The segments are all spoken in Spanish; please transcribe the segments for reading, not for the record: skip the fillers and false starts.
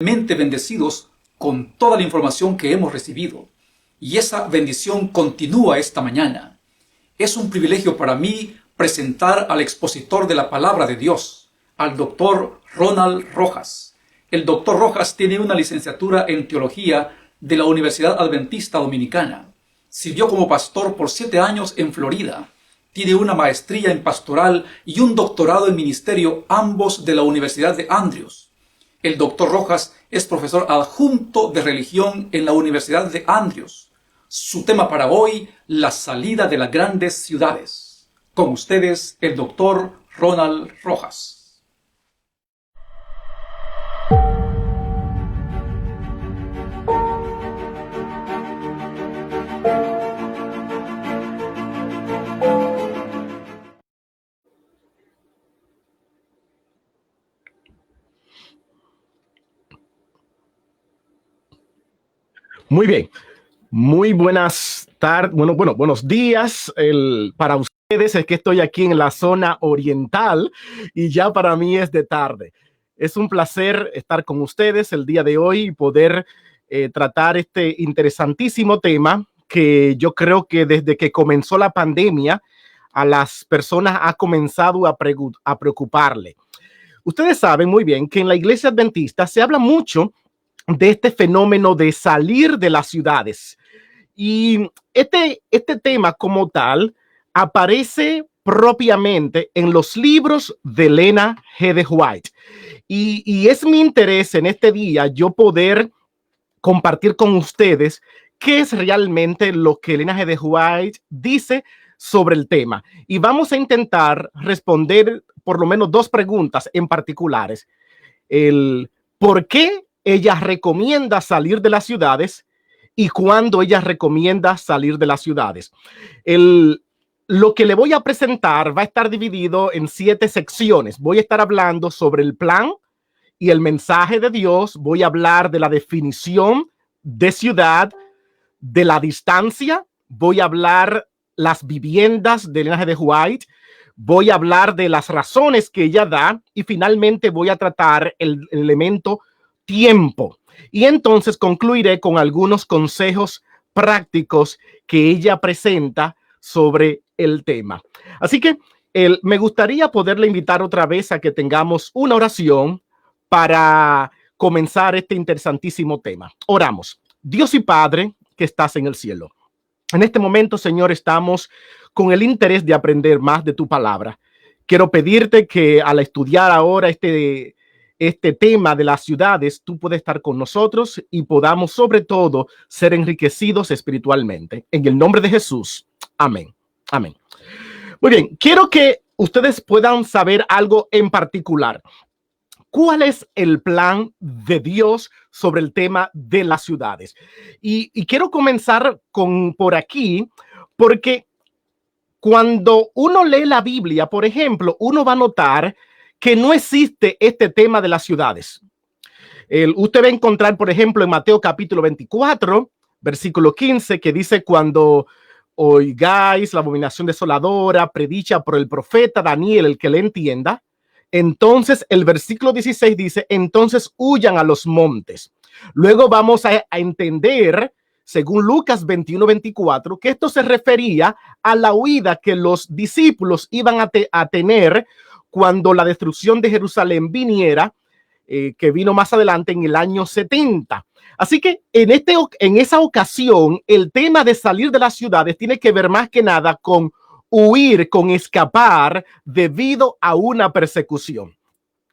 Bendecidos con toda la información que hemos recibido, y esa bendición continúa esta mañana. Es un privilegio para mí presentar al expositor de la palabra de Dios, al doctor Ronald Rojas. El doctor Rojas tiene una licenciatura en teología de la Universidad Adventista Dominicana. Sirvió como pastor por 7 años en Florida. Tiene una maestría en pastoral y un doctorado en ministerio, ambos de la Universidad de Andrews. El doctor Rojas es profesor adjunto de religión en la Universidad de Andrews. Su tema para hoy, la salida de las grandes ciudades. Con ustedes, el doctor Ronald Rojas. Muy bien, muy buenas tardes, buenos días para ustedes. Es que estoy aquí en la zona oriental y ya para mí es de tarde. Es un placer estar con ustedes el día de hoy y poder tratar este interesantísimo tema que yo creo que desde que comenzó la pandemia a las personas ha comenzado a preocuparle. Ustedes saben muy bien que en la iglesia adventista se habla mucho de este fenómeno de salir de las ciudades. Y este tema como tal aparece propiamente en los libros de Elena G. de White. Y es mi interés en este día yo poder compartir con ustedes qué es realmente lo que Elena G. de White dice sobre el tema. Y vamos a intentar responder por lo menos 2 preguntas en particulares. El ¿por qué ella recomienda salir de las ciudades y cuándo ella recomienda salir de las ciudades? Lo que le voy a presentar va a estar dividido en 7 secciones. Voy a estar hablando sobre el plan y el mensaje de Dios. Voy a hablar de la definición de ciudad, de la distancia. Voy a hablar las viviendas de Elena G. de White. Voy a hablar de las razones que ella da y finalmente voy a tratar el elemento tiempo. Y entonces concluiré con algunos consejos prácticos que ella presenta sobre el tema. Así que me gustaría poderle invitar otra vez a que tengamos una oración para comenzar este interesantísimo tema. Oramos. Dios y Padre que estás en el cielo. En este momento, Señor, estamos con el interés de aprender más de tu palabra. Quiero pedirte que al estudiar ahora este tema de las ciudades, tú puedes estar con nosotros y podamos sobre todo ser enriquecidos espiritualmente. En el nombre de Jesús. Amén. Amén. Muy bien, quiero que ustedes puedan saber algo en particular. ¿Cuál es el plan de Dios sobre el tema de las ciudades? Y quiero comenzar por aquí, porque cuando uno lee la Biblia, por ejemplo, uno va a notar que no existe este tema de las ciudades. Usted va a encontrar, por ejemplo, en Mateo capítulo 24, versículo 15, que dice: cuando oigáis la abominación desoladora predicha por el profeta Daniel, el que le entienda. Entonces el versículo 16 dice: entonces huyan a los montes. Luego vamos a entender, según Lucas 21-24, que esto se refería a la huida que los discípulos iban a tener cuando la destrucción de Jerusalén viniera, que vino más adelante en el año 70. Así que en esa ocasión, el tema de salir de las ciudades tiene que ver más que nada con huir, con escapar debido a una persecución.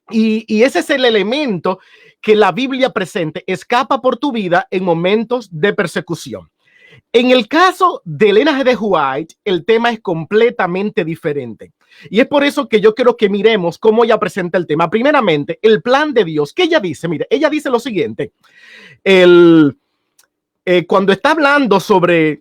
Y ese es el elemento que la Biblia presenta: escapa por tu vida en momentos de persecución. En el caso de Elena G. de White, el tema es completamente diferente. Y es por eso que yo quiero que miremos cómo ella presenta el tema. Primeramente, el plan de Dios. ¿Qué ella dice? Mire, ella dice lo siguiente. Cuando está hablando sobre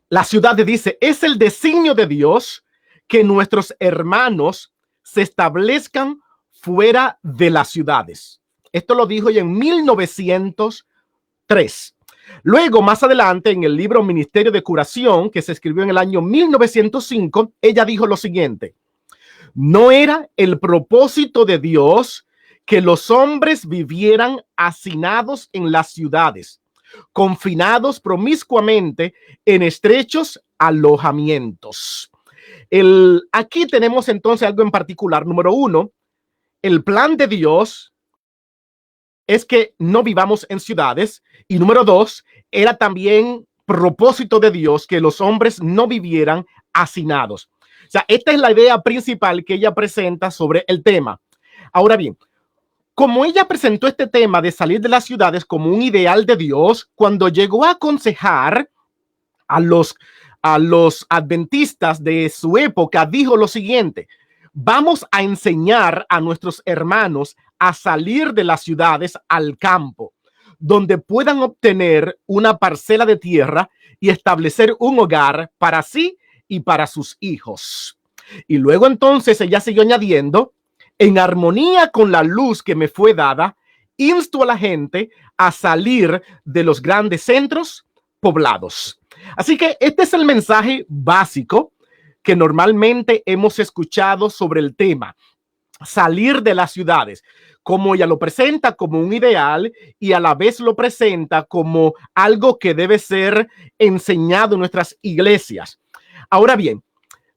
la ciudad, dice: es el designio de Dios que nuestros hermanos se establezcan fuera de las ciudades. Esto lo dijo ya en 1903. Luego, más adelante, en el libro Ministerio de Curación, que se escribió en el año 1905, ella dijo lo siguiente: no era el propósito de Dios que los hombres vivieran hacinados en las ciudades, confinados promiscuamente en estrechos alojamientos. Aquí tenemos entonces algo en particular. Número uno, el plan de Dios es que no vivamos en ciudades. Y número dos, era también propósito de Dios que los hombres no vivieran hacinados. O sea, esta es la idea principal que ella presenta sobre el tema. Ahora bien, como ella presentó este tema de salir de las ciudades como un ideal de Dios, cuando llegó a aconsejar a los adventistas de su época, dijo lo siguiente: vamos a enseñar a nuestros hermanos a salir de las ciudades al campo, donde puedan obtener una parcela de tierra y establecer un hogar para sí y para sus hijos. Y luego entonces ella siguió añadiendo: en armonía con la luz que me fue dada, insto a la gente a salir de los grandes centros poblados. Así que este es el mensaje básico que normalmente hemos escuchado sobre el tema, salir de las ciudades, como ella lo presenta como un ideal y a la vez lo presenta como algo que debe ser enseñado en nuestras iglesias. Ahora bien,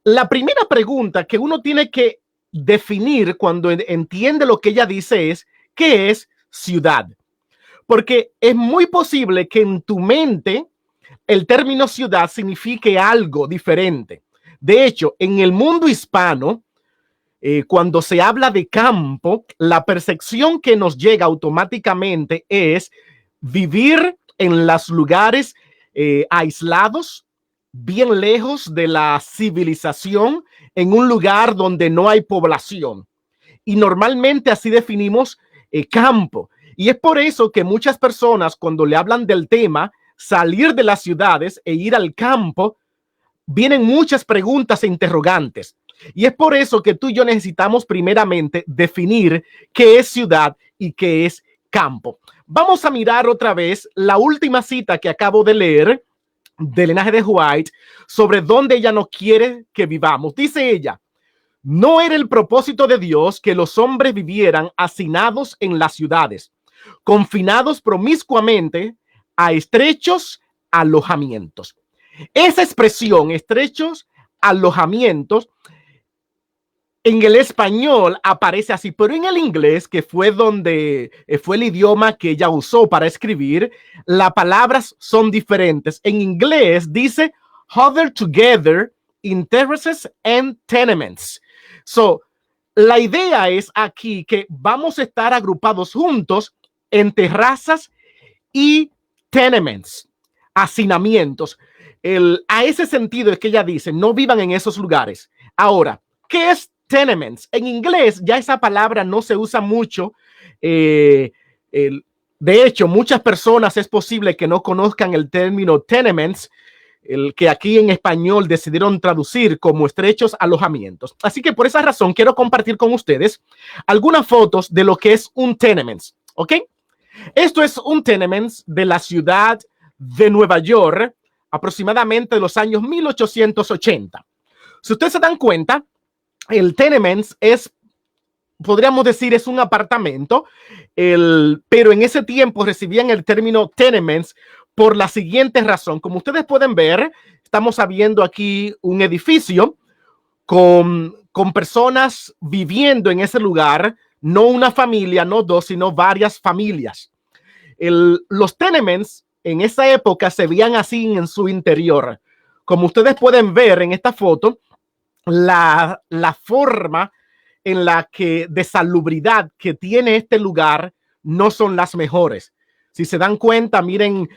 la primera pregunta que uno tiene que definir cuando entiende lo que ella dice es: ¿qué es ciudad? Porque es muy posible que en tu mente el término ciudad signifique algo diferente. De hecho, en el mundo hispano, cuando se habla de campo, la percepción que nos llega automáticamente es vivir en los lugares aislados, bien lejos de la civilización, en un lugar donde no hay población. Y normalmente así definimos campo. Y es por eso que muchas personas, cuando le hablan del tema salir de las ciudades e ir al campo, vienen muchas preguntas e interrogantes. Y es por eso que tú y yo necesitamos primeramente definir qué es ciudad y qué es campo. Vamos a mirar otra vez la última cita que acabo de leer de Ellen G. White sobre dónde ella no quiere que vivamos. Dice ella: no era el propósito de Dios que los hombres vivieran hacinados en las ciudades, confinados promiscuamente a estrechos alojamientos. Esa expresión, estrechos alojamientos, en el español aparece así, pero en el inglés, que fue donde fue el idioma que ella usó para escribir, las palabras son diferentes. En inglés dice huddled together in terraces and tenements. So, la idea es aquí que vamos a estar agrupados juntos en terrazas y tenements, hacinamientos. A ese sentido es que ella dice: no vivan en esos lugares. Ahora, ¿qué es tenements? En inglés ya esa palabra no se usa mucho. De hecho, muchas personas es posible que no conozcan el término tenements, el que aquí en español decidieron traducir como estrechos alojamientos. Así que por esa razón quiero compartir con ustedes algunas fotos de lo que es un tenements, ¿ok? Esto es un tenements de la ciudad de Nueva York, aproximadamente de los años 1880. Si ustedes se dan cuenta, el tenements es, podríamos decir, es un apartamento, pero en ese tiempo recibían el término tenements por la siguiente razón. Como ustedes pueden ver, estamos viendo aquí un edificio con personas viviendo en ese lugar, no una familia, no dos, sino varias familias. Los tenements en esa época se veían así en su interior. Como ustedes pueden ver en esta foto, la forma en la que de salubridad que tiene este lugar no son las mejores. Si se dan cuenta, miren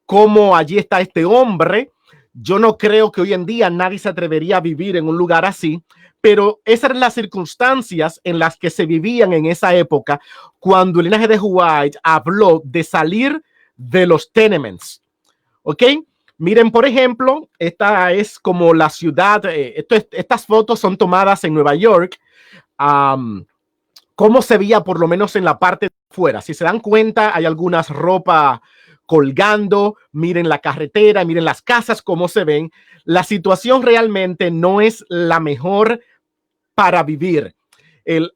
cómo allí está este hombre. Yo no creo que hoy en día nadie se atrevería a vivir en un lugar así, pero esas eran las circunstancias en las que se vivían en esa época cuando el Ellen G. White habló de salir de los tenements. ¿Ok? Miren, por ejemplo, esta es como la ciudad, estas fotos son tomadas en Nueva York, cómo se veía por lo menos en la parte de afuera. Si se dan cuenta, hay algunas ropas colgando, miren la carretera, miren las casas, cómo se ven. La situación realmente no es la mejor para vivir.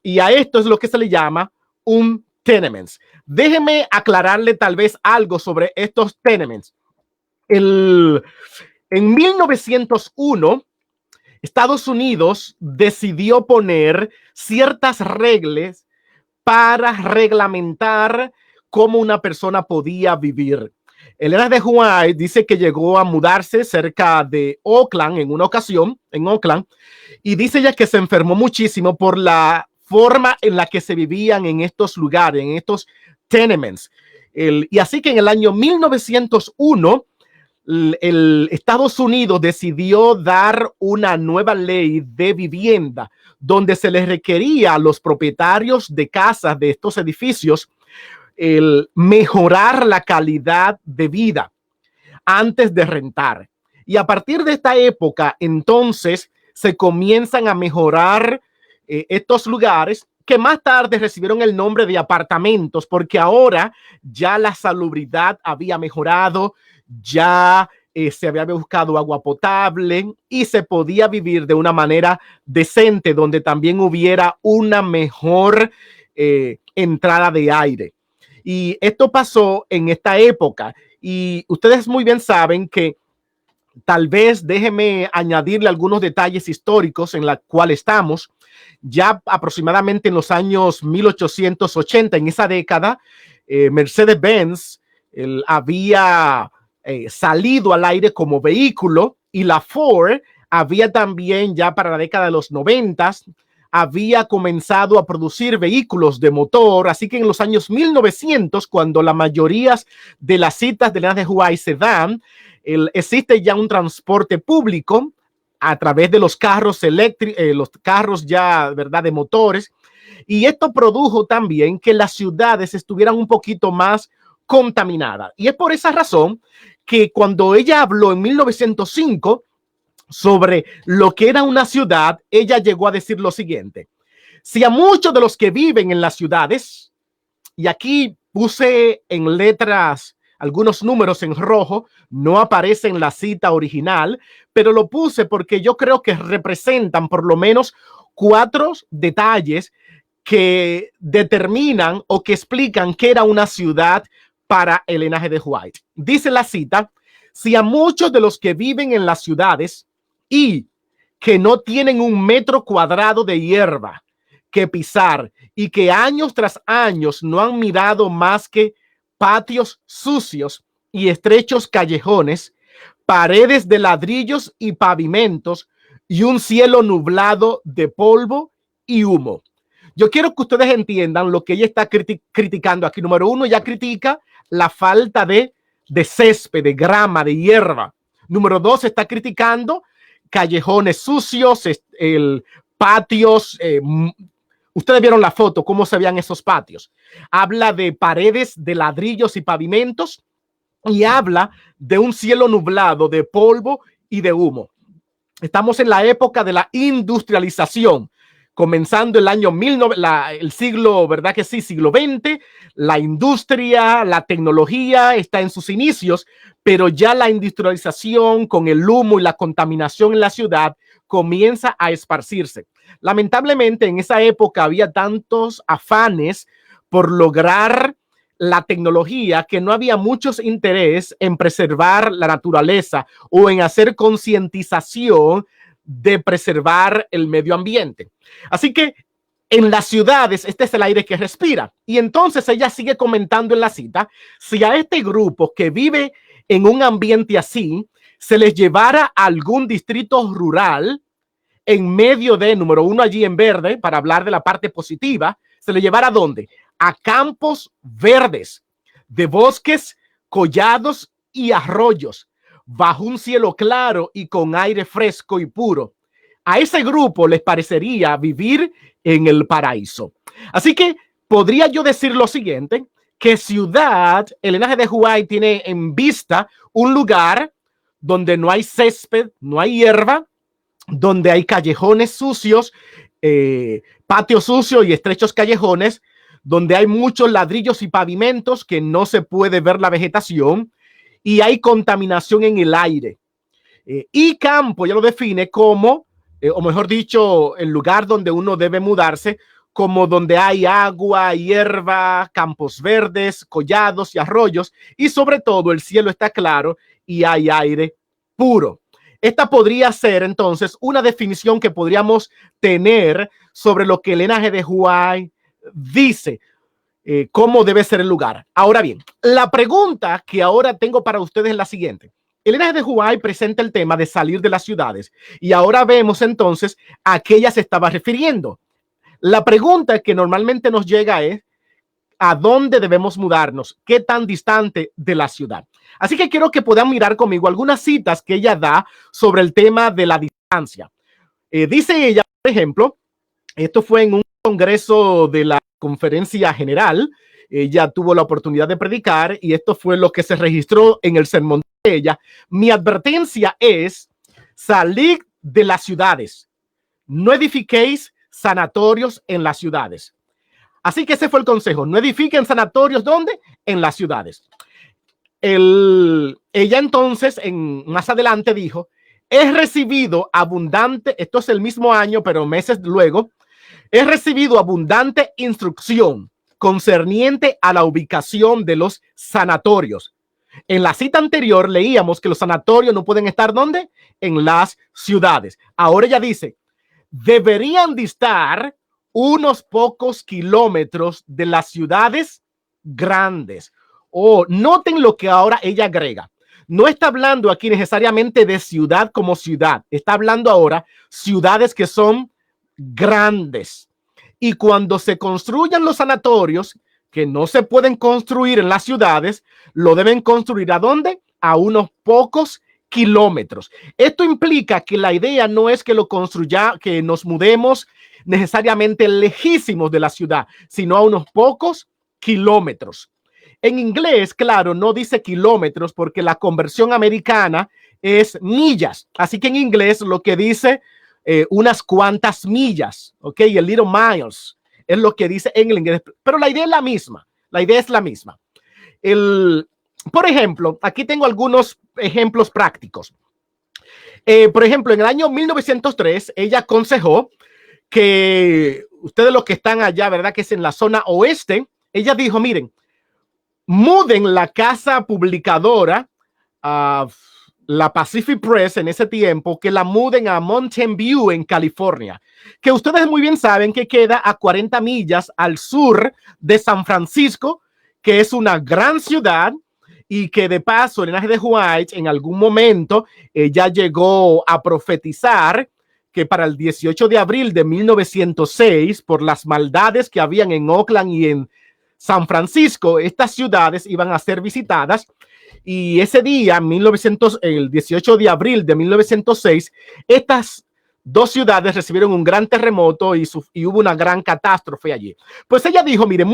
Y a esto es lo que se le llama un tenements. Déjeme aclararle tal vez algo sobre estos tenements. En 1901, Estados Unidos decidió poner ciertas reglas para reglamentar cómo una persona podía vivir. Elena de White dice que llegó a mudarse cerca de Oakland en una ocasión, en Oakland, y dice ella que se enfermó muchísimo por la forma en la que se vivían en estos lugares, en estos tenements. Y así que en el año 1901, el Estados Unidos decidió dar una nueva ley de vivienda donde se les requería a los propietarios de casas de estos edificios el mejorar la calidad de vida antes de rentar. Y a partir de esta época, entonces, se comienzan a mejorar estos lugares que más tarde recibieron el nombre de apartamentos, porque ahora ya la salubridad había mejorado, ya se había buscado agua potable y se podía vivir de una manera decente, donde también hubiera una mejor entrada de aire. Y esto pasó en esta época. Y ustedes muy bien saben que tal vez déjeme añadirle algunos detalles históricos en la cual estamos. Ya aproximadamente en los años 1880, en esa década, Mercedes-Benz había salido al aire como vehículo y la Ford había también ya para la década de los 90 había comenzado a producir vehículos de motor, así que en los años 1900, cuando la mayoría de las citas de Elena de White se dan, existe ya un transporte público a través de los carros eléctricos, los carros ya, ¿verdad?, de motores, y esto produjo también que las ciudades estuvieran un poquito más contaminadas. Y es por esa razón que cuando ella habló en 1905 sobre lo que era una ciudad, ella llegó a decir lo siguiente: si a muchos de los que viven en las ciudades, y aquí puse en letras algunos números en rojo, no aparece en la cita original, pero lo puse porque yo creo que representan por lo menos 4 detalles que determinan o que explican qué era una ciudad para Elena G. de White. Dice la cita: si a muchos de los que viven en las ciudades y que no tienen un metro cuadrado de hierba que pisar y que años tras años no han mirado más que patios sucios y estrechos callejones, paredes de ladrillos y pavimentos y un cielo nublado de polvo y humo. Yo quiero que ustedes entiendan lo que ella está criticando aquí. Número 1, ella critica la falta de césped, de grama, de hierba. Número 2, está criticando callejones sucios, patios. Ustedes vieron la foto, cómo se veían esos patios. Habla de paredes de ladrillos y pavimentos y habla de un cielo nublado de polvo y de humo. Estamos en la época de la industrialización, comenzando el año el siglo, ¿verdad que sí? Siglo XX, la industria, la tecnología está en sus inicios, pero ya la industrialización con el humo y la contaminación en la ciudad comienza a esparcirse. Lamentablemente, en esa época había tantos afanes por lograr la tecnología que no había mucho interés en preservar la naturaleza o en hacer concientización de preservar el medio ambiente. Así que en las ciudades, este es el aire que respira. Y entonces ella sigue comentando en la cita: si a este grupo que vive en un ambiente así, se les llevara a algún distrito rural, en medio de, número 1, allí en verde, para hablar de la parte positiva, se le llevara ¿a dónde? A campos verdes, de bosques, collados y arroyos, bajo un cielo claro y con aire fresco y puro. A ese grupo les parecería vivir en el paraíso. Así que podría yo decir lo siguiente, que ciudad, Elena G. de White tiene en vista un lugar donde no hay césped, no hay hierba, donde hay callejones sucios, patios sucios y estrechos callejones, donde hay muchos ladrillos y pavimentos que no se puede ver la vegetación y hay contaminación en el aire. Y campo ya lo define como, o mejor dicho, el lugar donde uno debe mudarse como donde hay agua, hierba, campos verdes, collados y arroyos, y sobre todo el cielo está claro y hay aire puro. Esta podría ser entonces una definición que podríamos tener sobre lo que el linaje de Huai dice, cómo debe ser el lugar. Ahora bien, la pregunta que ahora tengo para ustedes es la siguiente. El linaje de Huai presenta el tema de salir de las ciudades y ahora vemos entonces a qué ella se estaba refiriendo. La pregunta que normalmente nos llega es ¿a dónde debemos mudarnos? ¿Qué tan distante de la ciudad? Así que quiero que puedan mirar conmigo algunas citas que ella da sobre el tema de la distancia. Dice ella, por ejemplo, esto fue en un congreso de la Conferencia General. Ella tuvo la oportunidad de predicar y esto fue lo que se registró en el sermón de ella. Mi advertencia es salir de las ciudades. No edifiquéis sanatorios en las ciudades. Así que ese fue el consejo. No edifiquen sanatorios, ¿dónde? En las ciudades. Ella entonces, más adelante dijo, he recibido abundante, esto es el mismo año, pero meses luego, he recibido abundante instrucción concerniente a la ubicación de los sanatorios. En la cita anterior leíamos que los sanatorios no pueden estar ¿dónde? En las ciudades. Ahora ella dice, deberían de estar unos pocos kilómetros de las ciudades grandes. Noten lo que ahora ella agrega. No está hablando aquí necesariamente de ciudad como ciudad. Está hablando ahora ciudades que son grandes. Y cuando se construyan los sanatorios, que no se pueden construir en las ciudades, lo deben construir ¿a dónde? A unos pocos kilómetros. Esto implica que la idea no es que lo construya, que nos mudemos necesariamente lejísimos de la ciudad, sino a unos pocos kilómetros. En inglés, claro, no dice kilómetros porque la conversión americana es millas. Así que en inglés lo que dice unas cuantas millas, ¿ok? El little miles es lo que dice en el inglés, pero la idea es la misma. La idea es la misma. Por ejemplo, aquí tengo algunos ejemplos prácticos. Por ejemplo, en el año 1903, ella aconsejó que ustedes los que están allá, ¿verdad? Que es en la zona oeste, ella dijo, miren, muden la casa publicadora, la Pacific Press en ese tiempo, que la muden a Mountain View en California, que ustedes muy bien saben que queda a 40 millas al sur de San Francisco, que es una gran ciudad y que de paso el linaje de White en algún momento ya llegó a profetizar que para el 18 de abril de 1906, por las maldades que habían en Oakland y en San Francisco, estas ciudades iban a ser visitadas. Y ese día, el 18 de abril de 1906, estas dos ciudades recibieron un gran terremoto y hubo una gran catástrofe allí. Pues ella dijo, miren,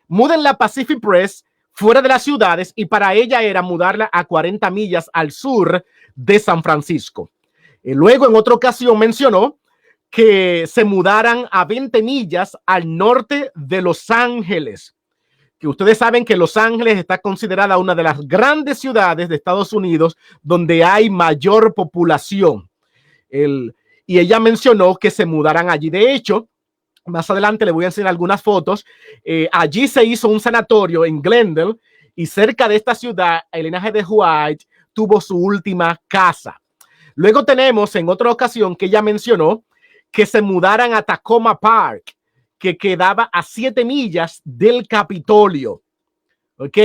muden la Pacific Press fuera de las ciudades, y para ella era mudarla a 40 millas al sur de San Francisco. Luego, en otra ocasión, mencionó que se mudaran a 20 millas al norte de Los Ángeles, que ustedes saben que Los Ángeles está considerada una de las grandes ciudades de Estados Unidos donde hay mayor población. Y ella mencionó que se mudaran allí. De hecho, más adelante le voy a enseñar algunas fotos. Allí se hizo un sanatorio en Glendale y cerca de esta ciudad, el linaje de White tuvo su última casa. Luego tenemos en otra ocasión que ella mencionó que se mudaran a Tacoma Park, que quedaba a 7 millas del Capitolio. ¿Ok?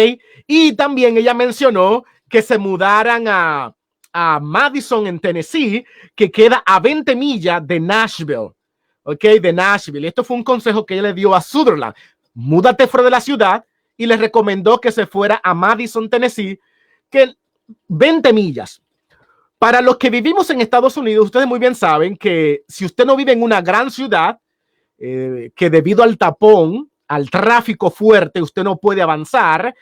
Y también ella mencionó que se mudaran a Madison en Tennessee, que queda a 20 millas de Nashville. ¿Ok? De Nashville. Esto fue un consejo que ella le dio a Sutherland. Múdate fuera de la ciudad, y le recomendó que se fuera a Madison, Tennessee, que 20 millas. Para los que vivimos en Estados Unidos, ustedes muy bien saben que si usted no vive en una gran ciudad, que debido al tapón, al tráfico fuerte, usted no puede avanzar.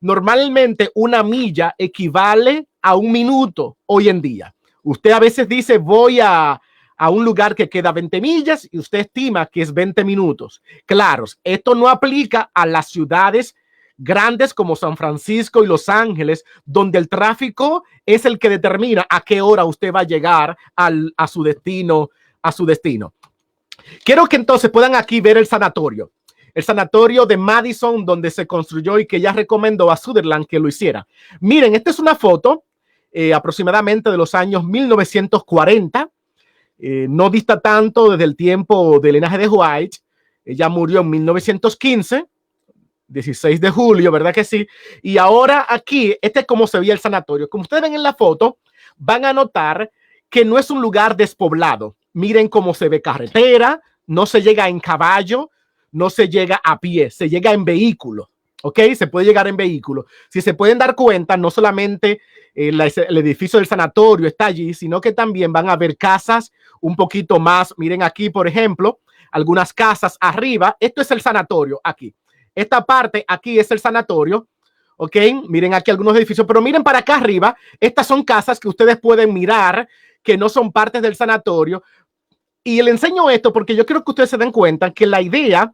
Normalmente una milla equivale a un minuto hoy en día. Usted a veces dice voy a un lugar que queda 20 millas y usted estima que es 20 minutos. Claro, esto no aplica a las ciudades grandes como San Francisco y Los Ángeles, donde el tráfico es el que determina a qué hora usted va a llegar a su destino. Quiero que entonces puedan aquí ver el sanatorio. El sanatorio de Madison, donde se construyó y que ya recomendó a Sutherland que lo hiciera. Miren, esta es una foto aproximadamente de los años 1940. No dista tanto desde el tiempo del linaje de White. Ella murió en 1915, 16 de julio, ¿verdad que sí? Y ahora aquí, este es como se veía el sanatorio. Como ustedes ven en la foto, van a notar que no es un lugar despoblado. Miren cómo se ve carretera, no se llega en caballo, no se llega a pie, se llega en vehículo, ¿ok? Se puede llegar en vehículo. Si se pueden dar cuenta, no solamente el edificio del sanatorio está allí, sino que también van a ver casas un poquito más. Miren aquí, por ejemplo, algunas casas arriba. Esto es el sanatorio aquí. Esta parte aquí es el sanatorio, ¿ok? Miren aquí algunos edificios, pero miren para acá arriba. Estas son casas que ustedes pueden mirar que no son partes del sanatorio. Y le enseño esto porque yo quiero que ustedes se den cuenta que la idea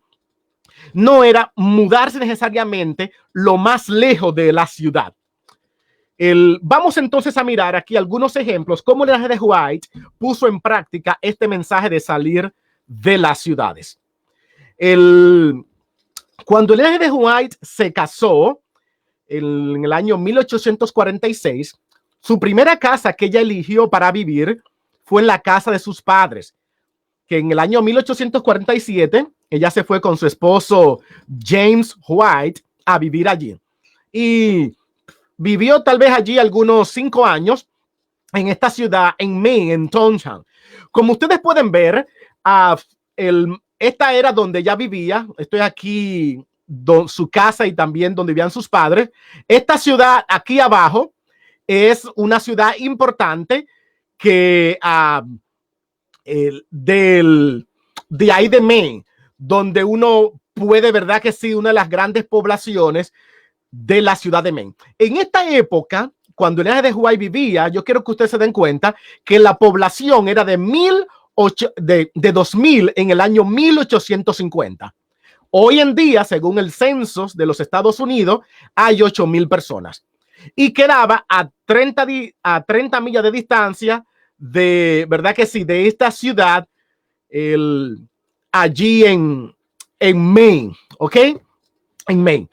no era mudarse necesariamente lo más lejos de la ciudad. Vamos entonces a mirar aquí algunos ejemplos cómo el linaje de White puso en práctica este mensaje de salir de las ciudades. Cuando el linaje de White se casó en el año 1846, su primera casa que ella eligió para vivir fue en la casa de sus padres, que en el año 1847 ella se fue con su esposo James White a vivir allí. Y vivió tal vez allí algunos 5 años en esta ciudad, en Maine, en Townshend. Como ustedes pueden ver, esta era donde ella vivía. Estoy aquí, su casa y también donde vivían sus padres. Esta ciudad aquí abajo es una ciudad importante que de ahí de Maine, donde uno puede, verdad que sí, una de las grandes poblaciones de la ciudad de Maine. En esta época, cuando el linaje de White vivía, yo quiero que ustedes se den cuenta que la población era de 2000 en el año 1850. Hoy en día, según el censo de los Estados Unidos, hay 8,000 personas. Y quedaba a 30 millas de distancia de, verdad que sí, de esta ciudad, allí en Maine, ¿ok? En Maine.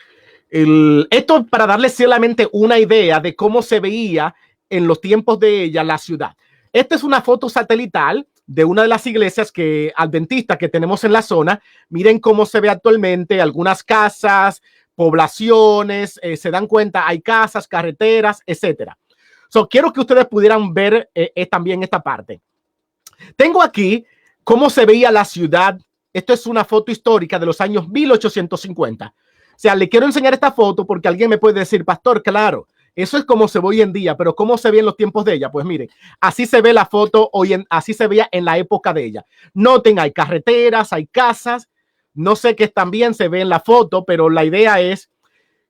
Esto para darles solamente una idea de cómo se veía en los tiempos de ella la ciudad. Esta es una foto satelital de una de las iglesias adventistas que tenemos en la zona. Miren cómo se ve actualmente, algunas casas, poblaciones, se dan cuenta, hay casas, carreteras, etcétera. Quiero que ustedes pudieran ver también esta parte. Tengo aquí cómo se veía la ciudad. Esto es una foto histórica de los años 1850. O sea, le quiero enseñar esta foto porque alguien me puede decir, pastor, claro, eso es como se ve hoy en día, pero ¿cómo se ve en los tiempos de ella? Pues miren, así se ve la foto así se veía en la época de ella. Noten, hay carreteras, hay casas. No sé qué también se ve en la foto, pero la idea es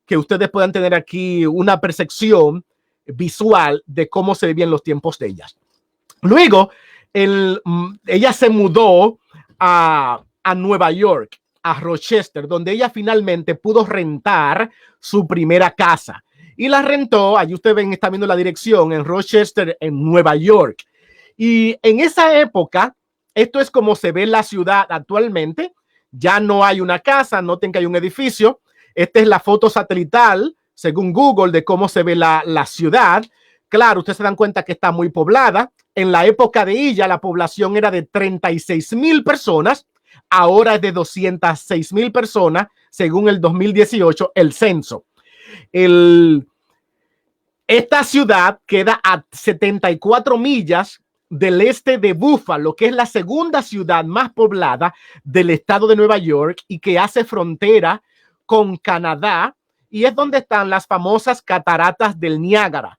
que ustedes puedan tener aquí una percepción visual de cómo se vivía en los tiempos de ella. Luego, ella se mudó a Nueva York, a Rochester, donde ella finalmente pudo rentar su primera casa. Y la rentó, allí ustedes ven, está viendo la dirección, en Rochester, en Nueva York. Y en esa época, esto es como se ve la ciudad actualmente. Ya no hay una casa, noten que hay un edificio. Esta es la foto satelital, según Google, de cómo se ve la ciudad. Claro, ustedes se dan cuenta que está muy poblada. En la época de ella, la población era de 36,000 personas. Ahora es de 206,000 personas, según el 2018, el censo. Esta ciudad queda a 74 millas del este de Buffalo, que es la segunda ciudad más poblada del estado de Nueva York y que hace frontera con Canadá, y es donde están las famosas cataratas del Niágara.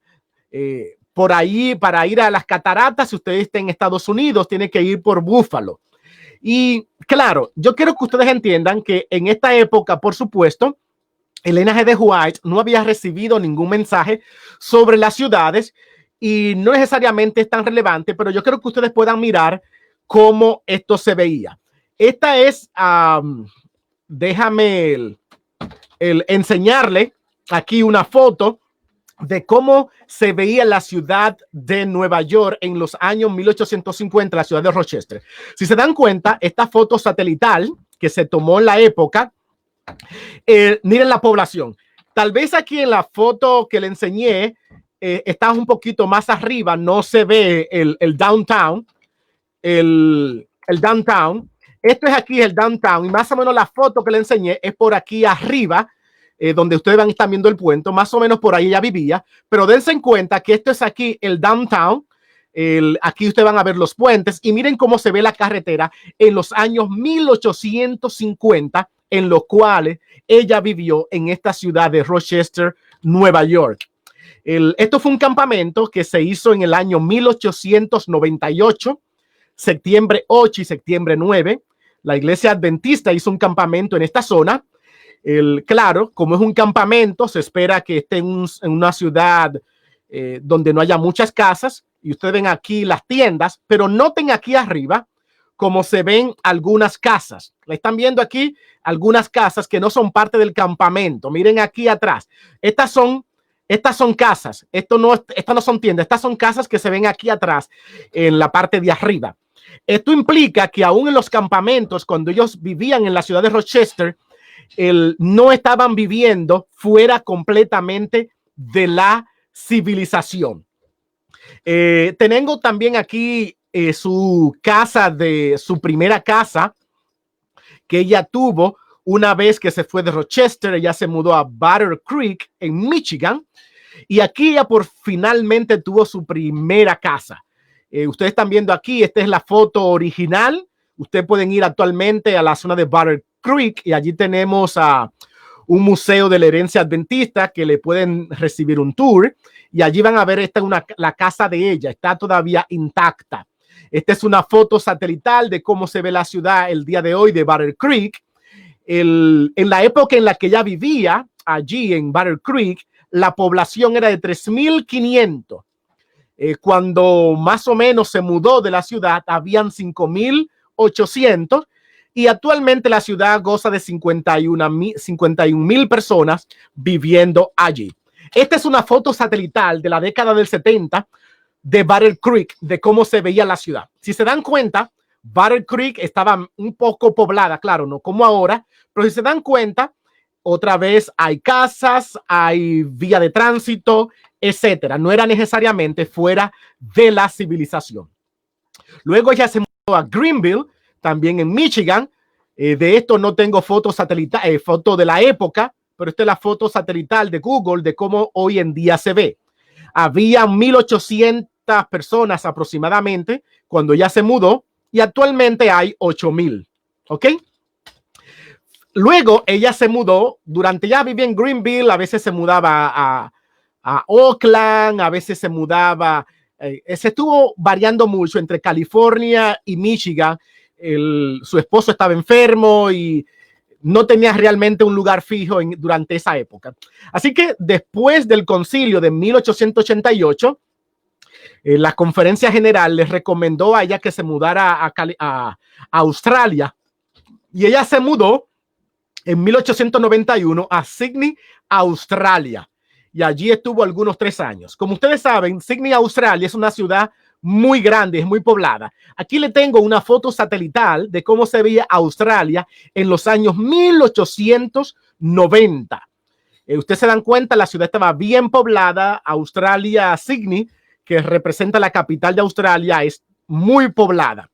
Por ahí, para ir a las cataratas, si usted está en Estados Unidos, tiene que ir por Buffalo. Y claro, yo quiero que ustedes entiendan que en esta época, por supuesto, el linaje de White no había recibido ningún mensaje sobre las ciudades y no necesariamente es tan relevante, pero yo creo que ustedes puedan mirar cómo esto se veía. Esta es, déjame enseñarle aquí una foto de cómo se veía la ciudad de Nueva York en los años 1850, la ciudad de Rochester. Si se dan cuenta, esta foto satelital que se tomó en la época, miren la población. Tal vez aquí en la foto que le enseñé, está un poquito más arriba, no se ve el downtown, el downtown. Esto es aquí el downtown y más o menos la foto que le enseñé es por aquí arriba, donde ustedes van a estar viendo el puente, más o menos por ahí ella vivía, pero dense en cuenta que esto es aquí el downtown, aquí ustedes van a ver los puentes y miren cómo se ve la carretera en los años 1850, en los cuales ella vivió en esta ciudad de Rochester, Nueva York. Esto fue un campamento que se hizo en el año 1898, septiembre 8 y septiembre 9. La iglesia adventista hizo un campamento en esta zona. Claro, como es un campamento, se espera que esté en una ciudad donde no haya muchas casas. Y ustedes ven aquí las tiendas, pero noten aquí arriba como se ven algunas casas. La están viendo aquí algunas casas que no son parte del campamento. Miren aquí atrás. Estas son casas. Estas no son tiendas. Estas son casas que se ven aquí atrás en la parte de arriba. Esto implica que aún en los campamentos, cuando ellos vivían en la ciudad de Rochester, no estaban viviendo fuera completamente de la civilización. Tengo también aquí su primera casa que ella tuvo una vez que se fue de Rochester. Ella se mudó a Battle Creek en Michigan y aquí ella finalmente tuvo su primera casa. Ustedes están viendo aquí, esta es la foto original. Ustedes pueden ir actualmente a la zona de Battle Creek y allí tenemos un museo de la herencia adventista que le pueden recibir un tour y allí van a ver la casa de ella, está todavía intacta. Esta es una foto satelital de cómo se ve la ciudad el día de hoy de Battle Creek. En la época en la que ella vivía allí en Battle Creek, la población era de 3,500. Cuando más o menos se mudó de la ciudad, habían 5,800 y actualmente la ciudad goza de 51,000 personas viviendo allí. Esta es una foto satelital de la década del 70 de Battle Creek, de cómo se veía la ciudad. Si se dan cuenta, Battle Creek estaba un poco poblada, claro, no como ahora, pero si se dan cuenta, otra vez hay casas, hay vía de tránsito, etcétera. No era necesariamente fuera de la civilización. Luego ella se mudó a Greenville, también en Michigan. De esto no tengo foto satelital, foto de la época, pero esta es la foto satelital de Google de cómo hoy en día se ve. Había 1,800 personas aproximadamente cuando ella se mudó y actualmente hay 8,000. ¿Ok? Luego ella se mudó, ya vivía en Greenville, a veces se mudaba a Oakland, a veces se mudaba, se estuvo variando mucho entre California y Michigan. Su esposo estaba enfermo y no tenía realmente un lugar fijo durante esa época. Así que después del concilio de 1888, la conferencia general les recomendó a ella que se mudara a Australia y ella se mudó en 1891 a Sydney, Australia. Y allí estuvo algunos 3 años. Como ustedes saben, Sydney, Australia es una ciudad muy grande, es muy poblada. Aquí le tengo una foto satelital de cómo se veía Australia en los años 1890. Ustedes se dan cuenta, la ciudad estaba bien poblada. Australia, Sydney, que representa la capital de Australia, es muy poblada.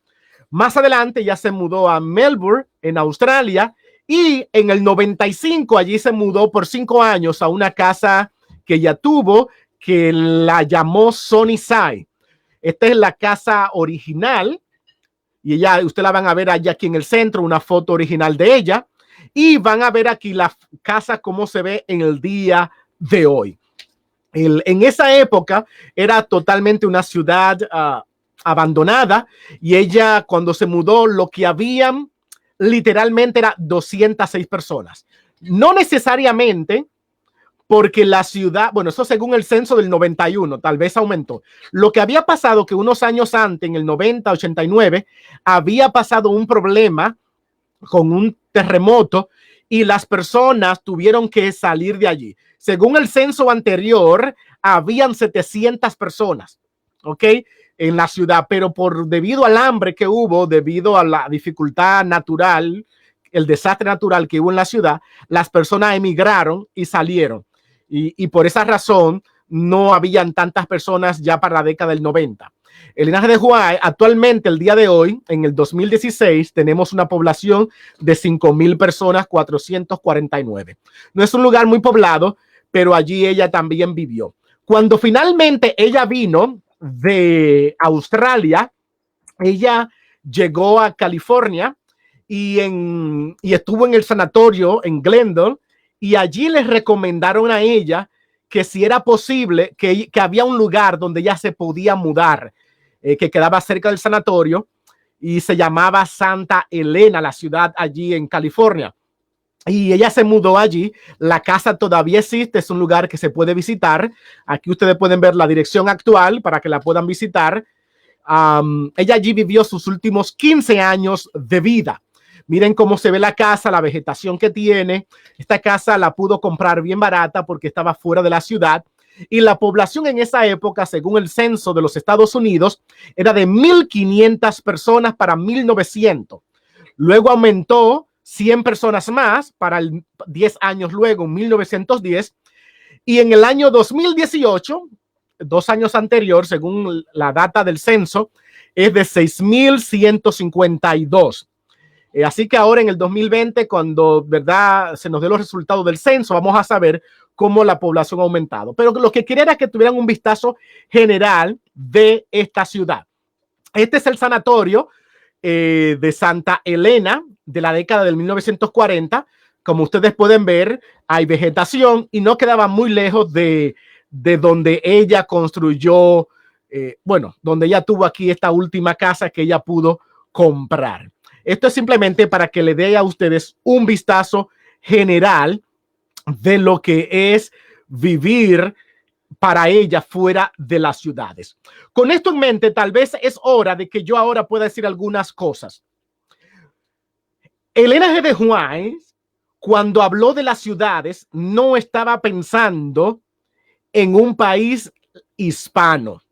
Más adelante ya se mudó a Melbourne, en Australia, y en el 95 allí se mudó por 5 años a una casa que ella tuvo, que la llamó Sunnyside. Esta es la casa original y ustedes la van a ver allá aquí en el centro, una foto original de ella, y van a ver aquí la casa como se ve en el día de hoy. En esa época era totalmente una ciudad abandonada y ella cuando se mudó lo que habían literalmente era 206 personas. No necesariamente porque la ciudad, bueno, eso según el censo del 91, tal vez aumentó. Lo que había pasado que unos años antes, en el 90, 89, había pasado un problema con un terremoto y las personas tuvieron que salir de allí. según el censo anterior, habían 700 personas, ¿ok? En la ciudad, pero debido al hambre que hubo, debido a la dificultad natural, el desastre natural que hubo en la ciudad, las personas emigraron y salieron. Y por esa razón no habían tantas personas ya para la década del 90. El linaje de Huay, actualmente, el día de hoy, en el 2016, tenemos una población de 5,000 personas, 449. No es un lugar muy poblado, pero allí ella también vivió. Cuando finalmente ella vino de Australia, ella llegó a California y estuvo en el sanatorio en Glendale, y allí les recomendaron a ella que si era posible, que había un lugar donde ella se podía mudar, que quedaba cerca del sanatorio, y se llamaba Santa Elena, la ciudad allí en California. Y ella se mudó allí. La casa todavía existe, es un lugar que se puede visitar. Aquí ustedes pueden ver la dirección actual para que la puedan visitar. Ella allí vivió sus últimos 15 años de vida. Miren cómo se ve la casa, la vegetación que tiene. Esta casa la pudo comprar bien barata porque estaba fuera de la ciudad. Y la población en esa época, según el censo de los Estados Unidos, era de 1,500 personas para 1900. Luego aumentó 100 personas más para 10 años luego, en 1910. Y en el año 2018, 2 años anterior, según la data del censo, es de 6,152. Así que ahora en el 2020, cuando verdad se nos dé los resultados del censo, vamos a saber cómo la población ha aumentado. Pero lo que quería era que tuvieran un vistazo general de esta ciudad. Este es el sanatorio de Santa Elena de la década del 1940. Como ustedes pueden ver, hay vegetación y no quedaba muy lejos de donde ella construyó, donde ella tuvo aquí esta última casa que ella pudo comprar. Esto es simplemente para que le dé a ustedes un vistazo general de lo que es vivir para ella fuera de las ciudades. Con esto en mente, tal vez es hora de que yo ahora pueda decir algunas cosas. Elena G. de White, cuando habló de las ciudades, no estaba pensando en un país hispano.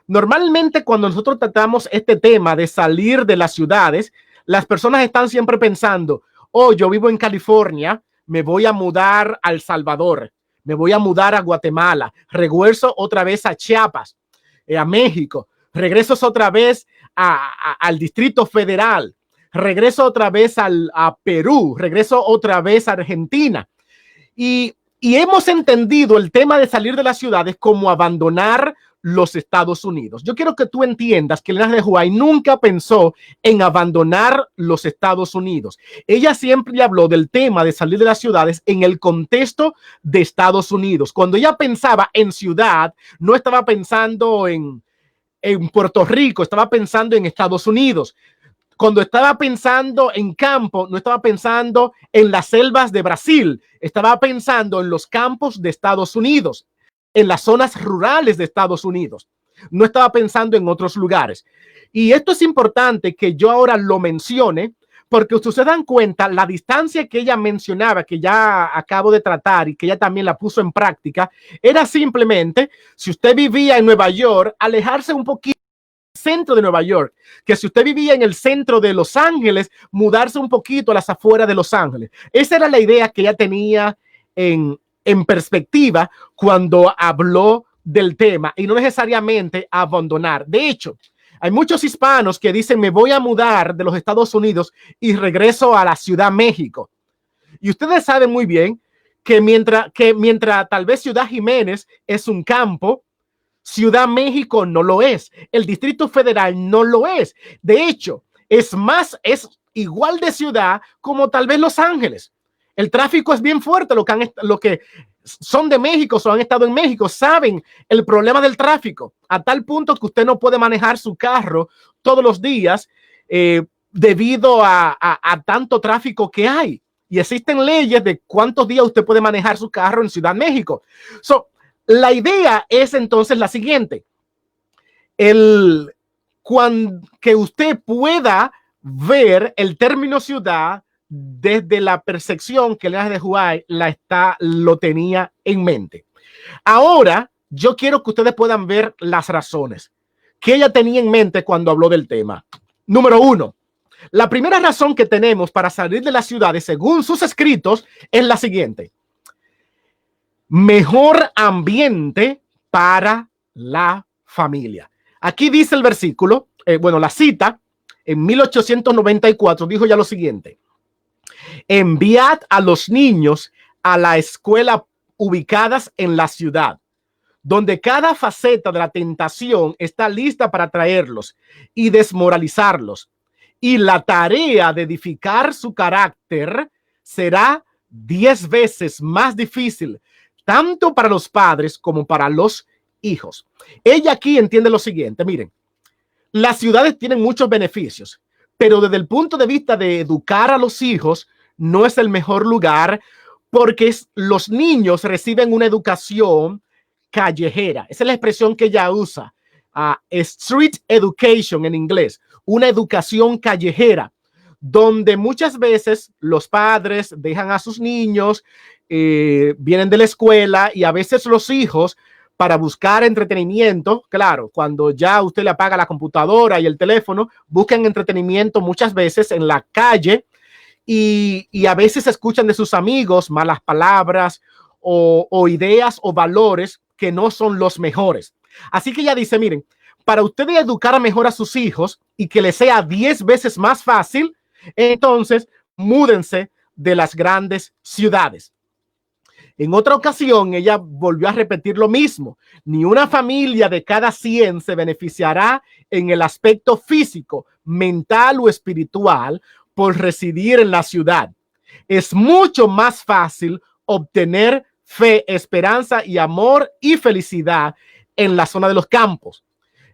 Normalmente, cuando nosotros tratamos este tema de salir de las ciudades, las personas están siempre pensando, oh, yo vivo en California, me voy a mudar a El Salvador, me voy a mudar a Guatemala, regreso otra vez a Chiapas, a México, regreso otra vez al Distrito Federal, regreso otra vez a Perú, regreso otra vez a Argentina. Y hemos entendido el tema de salir de las ciudades como abandonar los Estados Unidos. Yo quiero que tú entiendas que Elena de White nunca pensó en abandonar los Estados Unidos. Ella siempre habló del tema de salir de las ciudades en el contexto de Estados Unidos. Cuando ella pensaba en ciudad, no estaba pensando en Puerto Rico, estaba pensando en Estados Unidos. Cuando estaba pensando en campo, no estaba pensando en las selvas de Brasil, estaba pensando en los campos de Estados Unidos, en las zonas rurales de Estados Unidos. No estaba pensando en otros lugares. Y esto es importante que yo ahora lo mencione, porque ustedes se dan cuenta, la distancia que ella mencionaba, que ya acabo de tratar y que ella también la puso en práctica, era simplemente, si usted vivía en Nueva York, alejarse un poquito centro de Nueva York, que si usted vivía en el centro de Los Ángeles, mudarse un poquito a las afueras de Los Ángeles. Esa era la idea que ella tenía en perspectiva cuando habló del tema, y no necesariamente abandonar. De hecho, hay muchos hispanos que dicen, me voy a mudar de los Estados Unidos y regreso a la Ciudad México. Y ustedes saben muy bien que mientras tal vez Ciudad Jiménez es un campo, Ciudad México no lo es. El Distrito Federal no lo es. De hecho, es igual de ciudad como tal vez Los Ángeles. El tráfico es bien fuerte. Lo que son de México o han estado en México saben el problema del tráfico, a tal punto que usted no puede manejar su carro todos los días debido a tanto tráfico que hay. Y existen leyes de cuántos días usted puede manejar su carro en Ciudad México. La idea es entonces la siguiente: que usted pueda ver el término ciudad desde la percepción que Elena de White lo tenía en mente. Ahora, yo quiero que ustedes puedan ver las razones que ella tenía en mente cuando habló del tema. Número 1. La primera razón que tenemos para salir de las ciudades, según sus escritos, es la siguiente: mejor ambiente para la familia. Aquí dice el versículo, la cita, en 1894 dijo ya lo siguiente: enviad a los niños a la escuela ubicadas en la ciudad, donde cada faceta de la tentación está lista para atraerlos y desmoralizarlos. Y la tarea de edificar su carácter será 10 veces más difícil, tanto para los padres como para los hijos. Ella aquí entiende lo siguiente: miren, las ciudades tienen muchos beneficios, pero desde el punto de vista de educar a los hijos, no es el mejor lugar, porque los niños reciben una educación callejera. Esa es la expresión que ella usa, street education en inglés, una educación callejera, donde muchas veces los padres dejan a sus niños, vienen de la escuela, y a veces los hijos, para buscar entretenimiento, claro, cuando ya usted le apaga la computadora y el teléfono, buscan entretenimiento muchas veces en la calle, y a veces escuchan de sus amigos malas palabras o ideas o valores que no son los mejores. Así que ella dice, miren, para ustedes educar mejor a sus hijos y que les sea 10 veces más fácil, entonces múdense de las grandes ciudades. En otra ocasión, ella volvió a repetir lo mismo: ni una familia de cada 100 se beneficiará en el aspecto físico, mental o espiritual por residir en la ciudad. Es mucho más fácil obtener fe, esperanza y amor y felicidad en la zona de los campos.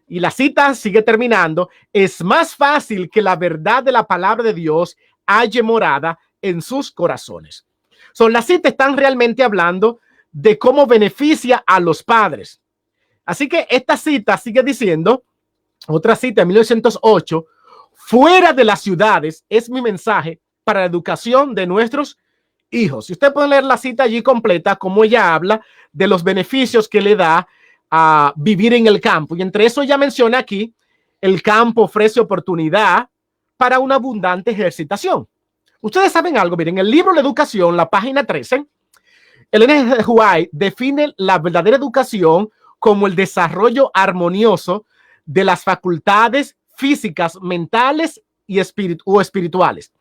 Y la cita sigue terminando: es más fácil que la verdad de la palabra de Dios halle morada en sus corazones. Las citas están realmente hablando de cómo beneficia a los padres. Así que esta cita sigue diciendo, otra cita en 1908, fuera de las ciudades es mi mensaje para la educación de nuestros hijos. Si usted puede leer la cita allí completa, como ella habla de los beneficios que le da a vivir en el campo. Y entre eso ella menciona aquí, el campo ofrece oportunidad para una abundante ejercitación. Ustedes saben algo, miren, en el libro La Educación, la página 13, Elena de White define la verdadera educación como el desarrollo armonioso de las facultades físicas, mentales y espirituales.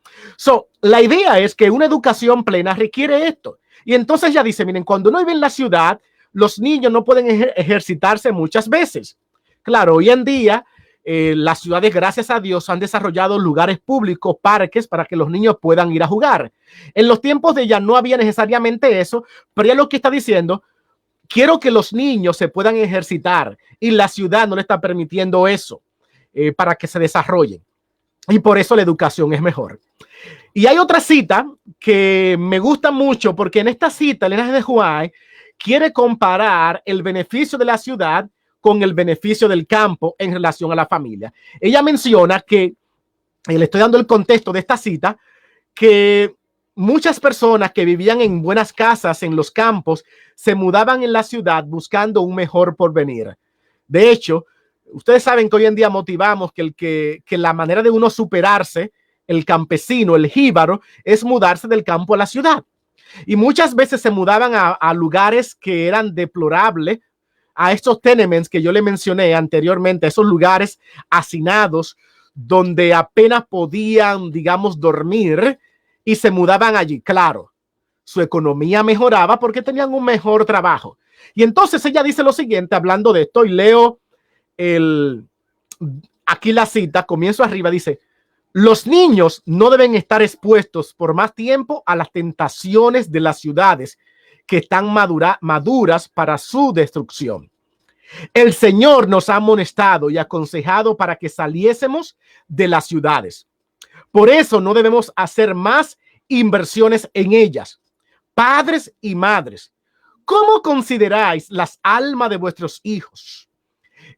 La idea es que una educación plena requiere esto. Y entonces ya dice, miren, cuando uno vive en la ciudad, los niños no pueden ejercitarse muchas veces. Claro, hoy en día las ciudades, gracias a Dios, han desarrollado lugares públicos, parques, para que los niños puedan ir a jugar. En los tiempos de ella no había necesariamente eso, pero ella lo que está diciendo: quiero que los niños se puedan ejercitar, y la ciudad no le está permitiendo eso para que se desarrollen. Y por eso la educación es mejor. Y hay otra cita que me gusta mucho, porque en esta cita Elena de White quiere comparar el beneficio de la ciudad con el beneficio del campo en relación a la familia. Ella menciona que, le estoy dando el contexto de esta cita, que muchas personas que vivían en buenas casas en los campos se mudaban en la ciudad buscando un mejor porvenir. De hecho, ustedes saben que hoy en día motivamos que la manera de uno superarse, el campesino, el jíbaro, es mudarse del campo a la ciudad. Y muchas veces se mudaban a lugares que eran deplorables, a estos tenements que yo le mencioné anteriormente, esos lugares hacinados donde apenas podían, digamos, dormir, y se mudaban allí. Claro, su economía mejoraba porque tenían un mejor trabajo. Y entonces ella dice lo siguiente, hablando de esto, y leo aquí la cita, comienzo arriba, dice: los niños no deben estar expuestos por más tiempo a las tentaciones de las ciudades que están maduras para su destrucción. El Señor nos ha amonestado y aconsejado para que saliésemos de las ciudades. Por eso no debemos hacer más inversiones en ellas. Padres y madres, ¿cómo consideráis las almas de vuestros hijos?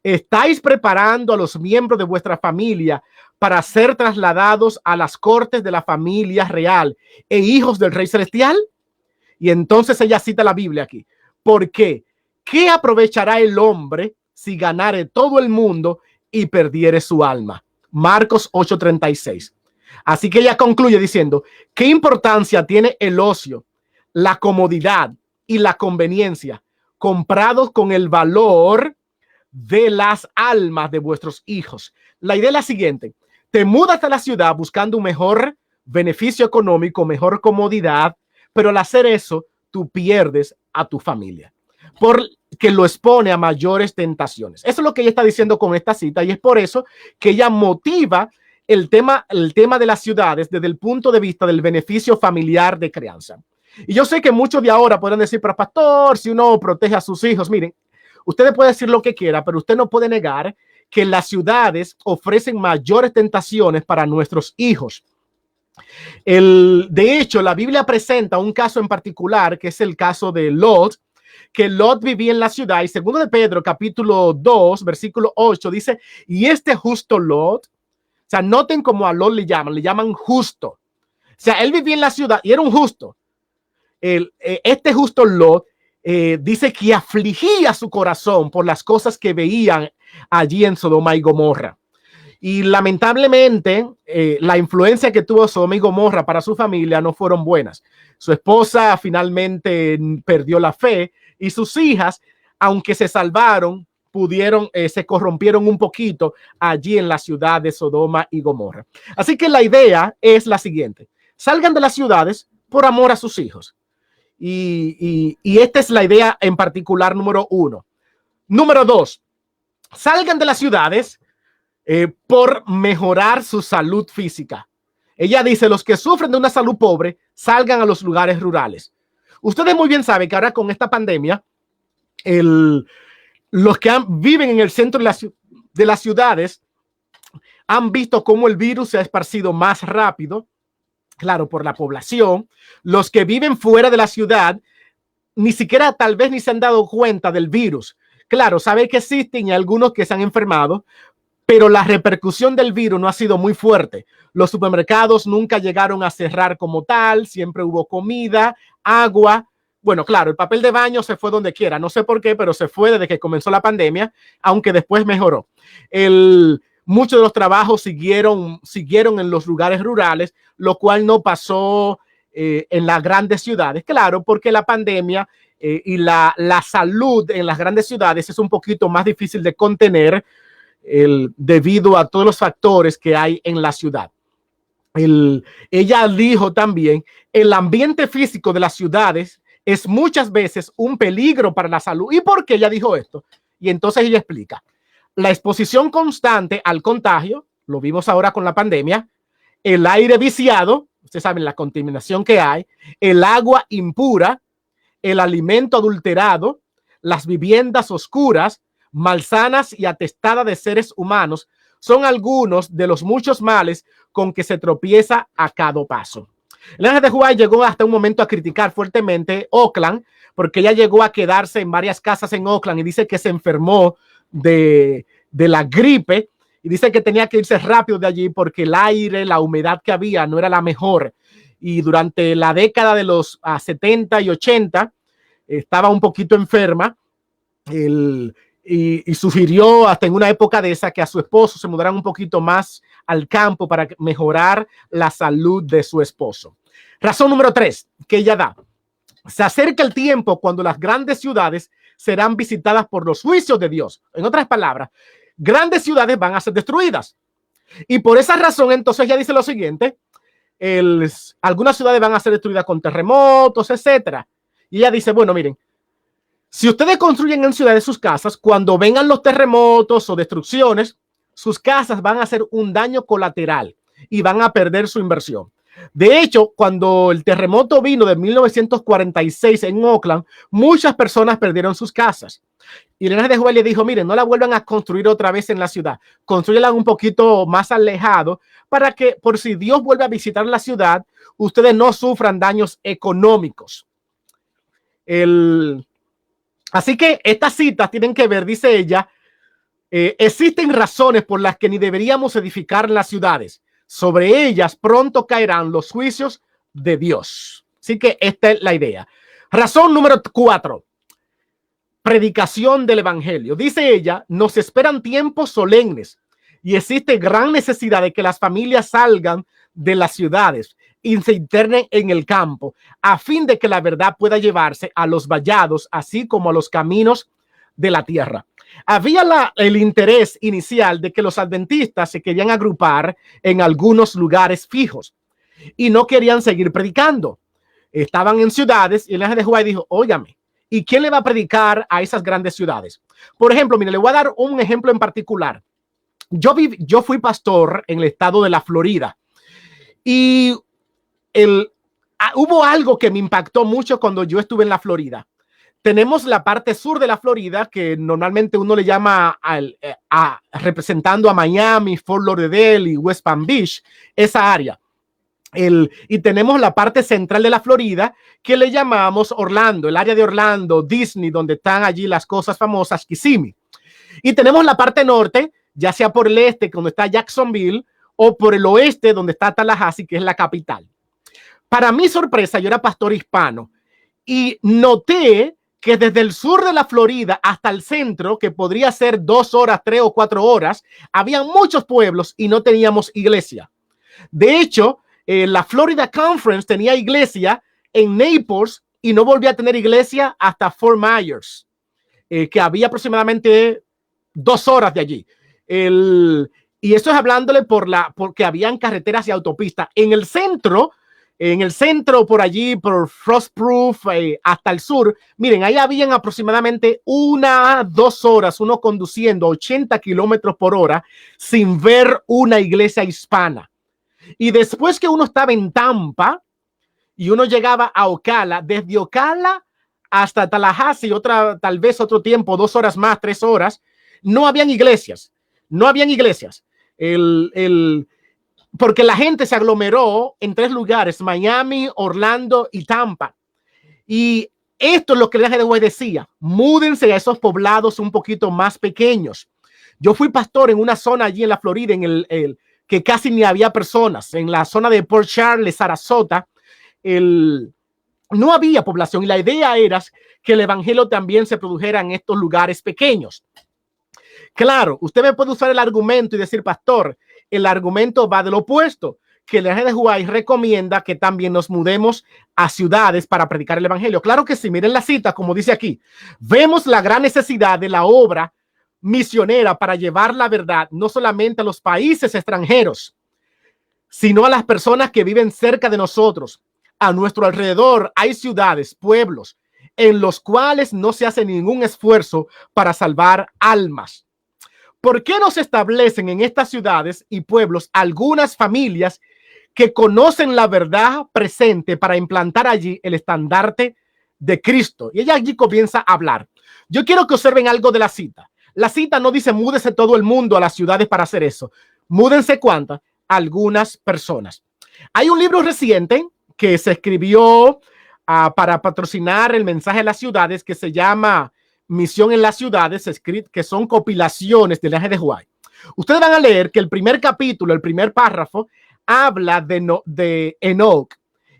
¿Estáis preparando a los miembros de vuestra familia para ser trasladados a las cortes de la familia real e hijos del Rey Celestial? Y entonces ella cita la Biblia aquí. ¿Por qué? ¿Qué aprovechará el hombre si ganare todo el mundo y perdiere su alma? Marcos 8:36. Así que ella concluye diciendo, ¿qué importancia tiene el ocio, la comodidad y la conveniencia comprados con el valor de las almas de vuestros hijos? La idea es la siguiente: te mudas a la ciudad buscando un mejor beneficio económico, mejor comodidad, pero al hacer eso, tú pierdes a tu familia porque lo expone a mayores tentaciones. Eso es lo que ella está diciendo con esta cita, y es por eso que ella motiva el tema de las ciudades desde el punto de vista del beneficio familiar de crianza. Y yo sé que muchos de ahora podrán decir, pero pastor, si uno protege a sus hijos, miren, usted puede decir lo que quiera, pero usted no puede negar que las ciudades ofrecen mayores tentaciones para nuestros hijos. De hecho, la Biblia presenta un caso en particular, que es el caso de Lot, que Lot vivía en la ciudad, y segundo de Pedro, capítulo 2, versículo 8, dice, y este justo Lot, o sea, noten cómo a Lot le llaman justo. O sea, él vivía en la ciudad y era un justo. Este justo Lot dice que afligía su corazón por las cosas que veían allí en Sodoma y Gomorra. Y lamentablemente, la influencia que tuvo Sodoma y Gomorra para su familia no fueron buenas. Su esposa finalmente perdió la fe y sus hijas, aunque se salvaron, se corrompieron un poquito allí en la ciudad de Sodoma y Gomorra. Así que la idea es la siguiente: salgan de las ciudades por amor a sus hijos. Y esta es la idea en particular número 1. Número 2, salgan de las ciudades por mejorar su salud física. Ella dice, los que sufren de una salud pobre, salgan a los lugares rurales. Ustedes muy bien saben que ahora con esta pandemia, los que viven en el centro de las ciudades han visto cómo el virus se ha esparcido más rápido, claro, por la población. Los que viven fuera de la ciudad ni siquiera tal vez ni se han dado cuenta del virus. Claro, saben que existen y algunos que se han enfermado, pero la repercusión del virus no ha sido muy fuerte. Los supermercados nunca llegaron a cerrar como tal, siempre hubo comida, agua. Bueno, claro, el papel de baño se fue donde quiera, no sé por qué, pero se fue desde que comenzó la pandemia, aunque después mejoró. Muchos de los trabajos siguieron en los lugares rurales, lo cual no pasó en las grandes ciudades. Claro, porque la pandemia y la salud en las grandes ciudades es un poquito más difícil de contener debido a todos los factores que hay en la ciudad. Ella dijo también, el ambiente físico de las ciudades es muchas veces un peligro para la salud. ¿Y por qué ella dijo esto? Y entonces ella explica, la exposición constante al contagio, lo vimos ahora con la pandemia, el aire viciado, ustedes saben la contaminación que hay, el agua impura, el alimento adulterado, las viviendas oscuras, malsanas y atestadas de seres humanos, son algunos de los muchos males con que se tropieza a cada paso. El ángel de Jehová llegó hasta un momento a criticar fuertemente Oakland, porque ella llegó a quedarse en varias casas en Oakland y dice que se enfermó de la gripe y dice que tenía que irse rápido de allí porque el aire, la humedad que había no era la mejor. Y durante la década de los 70 y 80 estaba un poquito enferma. Y sugirió hasta en una época de esa que a su esposo se mudaran un poquito más al campo para mejorar la salud de su esposo. Razón número 3 que ella da: se acerca el tiempo cuando las grandes ciudades serán visitadas por los juicios de Dios. En otras palabras, grandes ciudades van a ser destruidas. Y por esa razón, entonces ella dice lo siguiente: algunas ciudades van a ser destruidas con terremotos, etcétera. Y ella dice, bueno, miren, si ustedes construyen en ciudades sus casas, cuando vengan los terremotos o destrucciones, sus casas van a hacer un daño colateral y van a perder su inversión. De hecho, cuando el terremoto vino de 1946 en Oakland, muchas personas perdieron sus casas. Y el ángel de Jehová le dijo, miren, no la vuelvan a construir otra vez en la ciudad. Construyanla un poquito más alejado para que, por si Dios vuelve a visitar la ciudad, ustedes no sufran daños económicos. Así que estas citas tienen que ver, dice ella, existen razones por las que ni deberíamos edificar las ciudades. Sobre ellas pronto caerán los juicios de Dios. Así que esta es la idea. Razón número 4. Predicación del evangelio. Dice ella, nos esperan tiempos solemnes y existe gran necesidad de que las familias salgan de las ciudades y se internen en el campo a fin de que la verdad pueda llevarse a los vallados, así como a los caminos de la tierra. Había el interés inicial de que los adventistas se querían agrupar en algunos lugares fijos y no querían seguir predicando. Estaban en ciudades y el ángel de Jehová dijo, óyame, ¿y quién le va a predicar a esas grandes ciudades? Por ejemplo, mire, le voy a dar un ejemplo en particular. Yo fui pastor en el estado de la Florida y hubo algo que me impactó mucho cuando yo estuve en la Florida. Tenemos la parte sur de la Florida que normalmente uno le llama representando a Miami, Fort Lauderdale y West Palm Beach, esa área. Y tenemos la parte central de la Florida que le llamamos Orlando, el área de Orlando, Disney, donde están allí las cosas famosas, Kissimmee. Y tenemos la parte norte, ya sea por el este, donde está Jacksonville, o por el oeste, donde está Tallahassee, que es la capital. Para mi sorpresa, yo era pastor hispano y noté que desde el sur de la Florida hasta el centro, que podría ser 2 horas, 3 o 4 horas, había muchos pueblos y no teníamos iglesia. De hecho, la Florida Conference tenía iglesia en Naples y no volvía a tener iglesia hasta Fort Myers, que había aproximadamente 2 horas de allí. Y esto es hablándole porque habían carreteras y autopistas. En el centro, por allí, por Frostproof, hasta el sur, miren, ahí habían aproximadamente 2 horas, uno conduciendo 80 kilómetros por hora sin ver una iglesia hispana. Y después que uno estaba en Tampa y uno llegaba a Ocala, desde Ocala hasta Tallahassee, tal vez otro tiempo, 2 horas más, 3 horas, no habían iglesias. Porque la gente se aglomeró en 3 lugares, Miami, Orlando y Tampa. Y esto es lo que el ángel de Jehová decía, múdense a esos poblados un poquito más pequeños. Yo fui pastor en una zona allí en la Florida, que casi ni había personas, en la zona de Port Charles, Sarasota, no había población y la idea era que el evangelio también se produjera en estos lugares pequeños. Claro, usted me puede usar el argumento y decir, pastor, el argumento va del opuesto, que el ángel de Jehová recomienda que también nos mudemos a ciudades para predicar el evangelio. Claro que sí, miren la cita, como dice aquí, vemos la gran necesidad de la obra misionera para llevar la verdad no solamente a los países extranjeros, sino a las personas que viven cerca de nosotros. A nuestro alrededor hay ciudades, pueblos, en los cuales no se hace ningún esfuerzo para salvar almas. ¿Por qué no se establecen en estas ciudades y pueblos algunas familias que conocen la verdad presente para implantar allí el estandarte de Cristo? Y ella allí comienza a hablar. Yo quiero que observen algo de la cita. La cita no dice múdese todo el mundo a las ciudades para hacer eso. Múdense ¿cuántas? Algunas personas. Hay un libro reciente que se escribió para patrocinar el mensaje de las ciudades que se llama Misión en las Ciudades, que son compilaciones del ángel de Jehová. Ustedes van a leer que el primer capítulo, el primer párrafo, habla de Enoch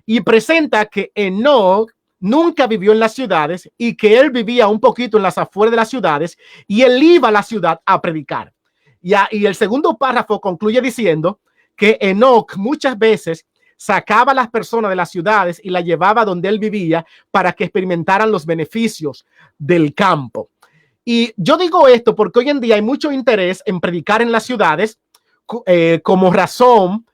y presenta que Enoch nunca vivió en las ciudades y que él vivía un poquito en las afueras de las ciudades y él iba a la ciudad a predicar. Y el segundo párrafo concluye diciendo que Enoch muchas veces sacaba a las personas de las ciudades y las llevaba donde él vivía para que experimentaran los beneficios del campo. Y yo digo esto porque hoy en día hay mucho interés en predicar en las ciudades como razón,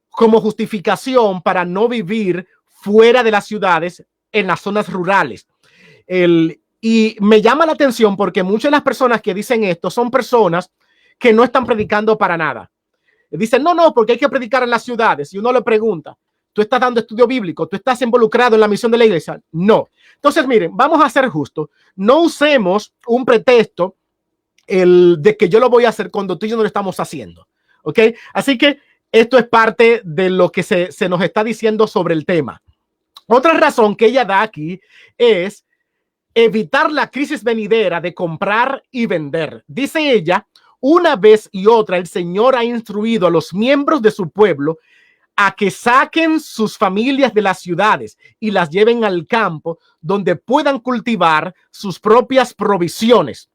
como justificación para no vivir fuera de las ciudades en las zonas rurales. Y me llama la atención porque muchas de las personas que dicen esto son personas que no están predicando para nada. Dicen, no, porque hay que predicar en las ciudades. Y uno le pregunta, ¿tú estás dando estudio bíblico? ¿Tú estás involucrado en la misión de la iglesia? No. Entonces, miren, vamos a ser justos. No usemos un pretexto de que yo lo voy a hacer cuando tú y yo no lo estamos haciendo. ¿Ok? Así que esto es parte de lo que se nos está diciendo sobre el tema. Otra razón que ella da aquí es evitar la crisis venidera de comprar y vender. Dice ella, Una vez y otra, el Señor ha instruido a los miembros de su pueblo a que saquen sus familias de las ciudades y las lleven al campo donde puedan cultivar sus propias provisiones,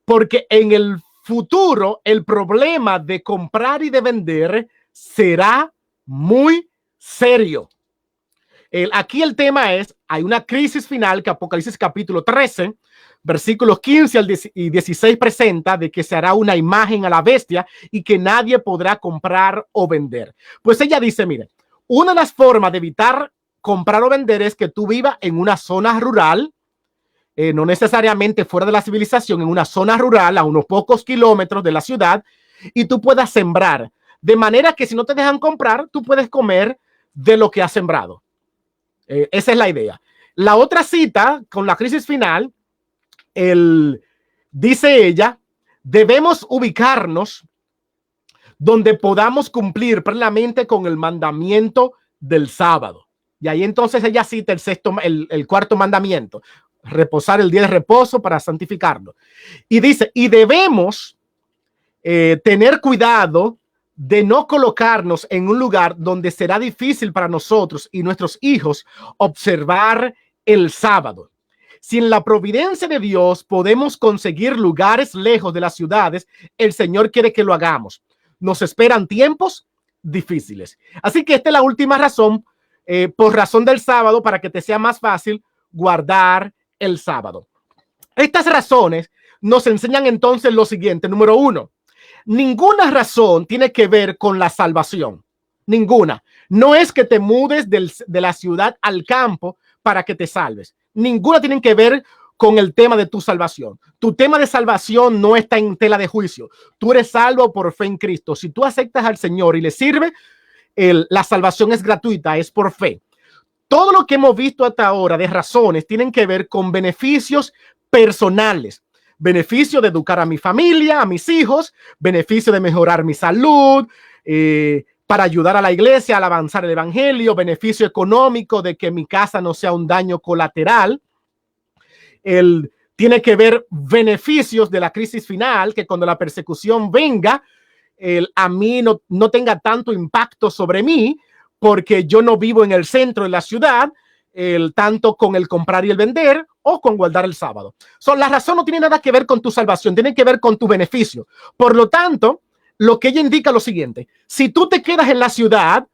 porque en el futuro el problema de comprar y de vender será muy serio. Aquí el tema es, hay una crisis final que Apocalipsis capítulo 13, versículos 15 y 16 presenta, de que se hará una imagen a la bestia y que nadie podrá comprar o vender. Pues ella dice, mire, una de las formas de evitar comprar o vender es que tú vivas en una zona rural, no necesariamente fuera de la civilización, en una zona rural a unos pocos kilómetros de la ciudad, y tú puedas sembrar, de manera que si no te dejan comprar, tú puedes comer de lo que has sembrado. Esa es la idea. La otra cita con la crisis final, dice ella, debemos ubicarnos donde podamos cumplir plenamente con el mandamiento del sábado. Y ahí entonces ella cita el cuarto mandamiento, reposar el día de reposo para santificarlo. Y dice, y debemos tener cuidado de no colocarnos en un lugar donde será difícil para nosotros y nuestros hijos observar el sábado. Si en la providencia de Dios podemos conseguir lugares lejos de las ciudades, el Señor quiere que lo hagamos. Nos esperan tiempos difíciles. Así que esta es la última razón, por razón del sábado, para que te sea más fácil guardar el sábado. Estas razones nos enseñan entonces lo siguiente. Número uno, ninguna razón tiene que ver con la salvación. Ninguna. No es que te mudes de la ciudad al campo para que te salves. Ninguna tiene que ver con el tema de tu salvación. Tu tema de salvación no está en tela de juicio. Tú eres salvo por fe en Cristo. Si tú aceptas al Señor y le sirve, la salvación es gratuita, es por fe. Todo lo que hemos visto hasta ahora de razones tienen que ver con beneficios personales. Beneficio de educar a mi familia, a mis hijos, beneficio de mejorar mi salud, para ayudar a la iglesia al avanzar el evangelio, beneficio económico de que mi casa no sea un daño colateral. Tiene que ver beneficios de la crisis final, que cuando la persecución venga, a mí no tenga tanto impacto sobre mí, porque yo no vivo en el centro de la ciudad, tanto con el comprar y el vender o con guardar el sábado. La razón no tiene nada que ver con tu salvación, tiene que ver con tu beneficio. Por lo tanto, lo que ella indica es lo siguiente: si tú te quedas en la ciudad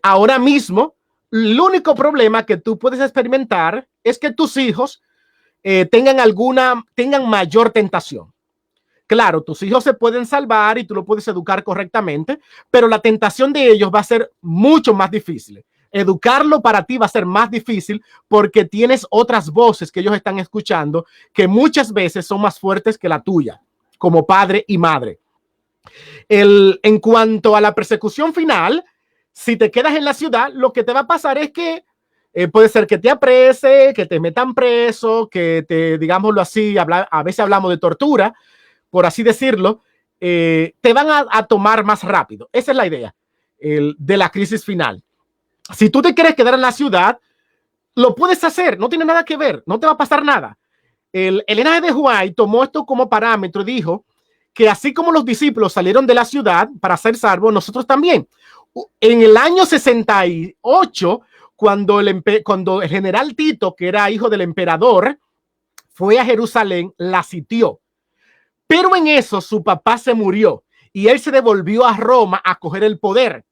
ahora mismo, el único problema que tú puedes experimentar es que tus hijos tengan mayor tentación. Claro, tus hijos se pueden salvar y tú lo puedes educar correctamente, pero la tentación de ellos va a ser mucho más difícil. Educarlo para ti va a ser más difícil porque tienes otras voces que ellos están escuchando que muchas veces son más fuertes que la tuya, como padre y madre. En cuanto a la persecución final, si te quedas en la ciudad, lo que te va a pasar es que puede ser que te aprese, que te metan preso, que te, digámoslo así, a veces hablamos de tortura, por así decirlo, te van a tomar más rápido. Esa es la idea de la crisis final. Si tú te quieres quedar en la ciudad, lo puedes hacer, no tiene nada que ver, no te va a pasar nada. Elena de White tomó esto como parámetro y dijo que así como los discípulos salieron de la ciudad para ser salvos, nosotros también. En el año 68, cuando el general Tito, que era hijo del emperador, fue a Jerusalén, la sitió. Pero en eso su papá se murió y él se devolvió a Roma a coger el poder.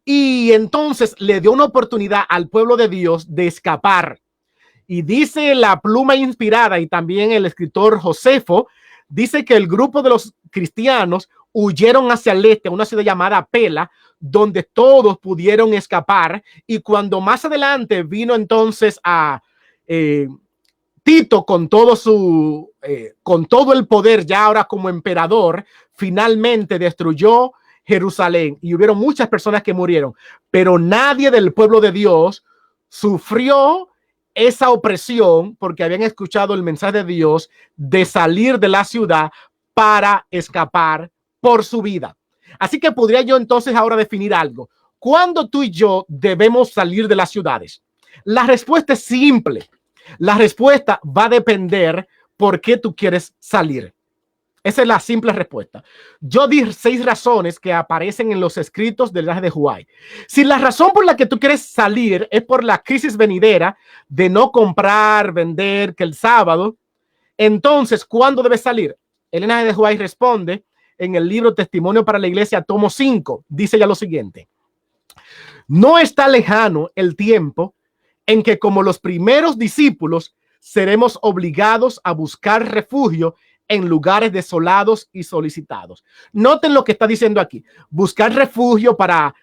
Y entonces le dio una oportunidad al pueblo de Dios de escapar. Y dice la pluma inspirada y también el escritor Josefo, dice que el grupo de los cristianos huyeron hacia el este, a una ciudad llamada Pela, donde todos pudieron escapar. Y cuando más adelante vino entonces a Tito con todo el poder, ya ahora como emperador, finalmente destruyó Jerusalén y hubieron muchas personas que murieron, pero nadie del pueblo de Dios sufrió esa opresión porque habían escuchado el mensaje de Dios de salir de la ciudad para escapar por su vida. Así que podría yo entonces ahora definir algo. ¿Cuándo tú y yo debemos salir de las ciudades? La respuesta es simple. La respuesta va a depender por qué tú quieres salir. Esa es la simple respuesta. Yo di 6 razones que aparecen en los escritos del linaje de Huai. Si la razón por la que tú quieres salir es por la crisis venidera de no comprar, vender, que el sábado, entonces, ¿cuándo debes salir? El linaje de Huai responde en el libro Testimonio para la Iglesia, tomo 5. Dice ya lo siguiente: no está lejano el tiempo en que, como los primeros discípulos, seremos obligados a buscar refugio en lugares desolados y solicitados. Noten lo que está diciendo aquí: buscar refugio para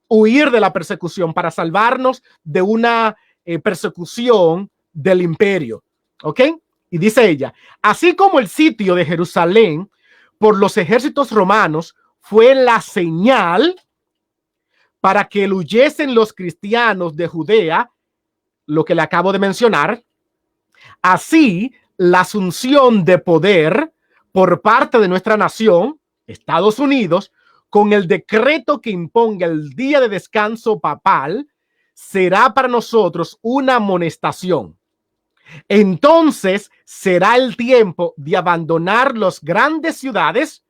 huir de la persecución, para salvarnos de una persecución del imperio. ¿Ok? Y dice ella: así como el sitio de Jerusalén por los ejércitos romanos fue la señal para que huyesen los cristianos de Judea, lo que le acabo de mencionar, así la asunción de poder por parte de nuestra nación, Estados Unidos, con el decreto que imponga el día de descanso papal, será para nosotros una amonestación. Entonces será el tiempo de abandonar las grandes ciudades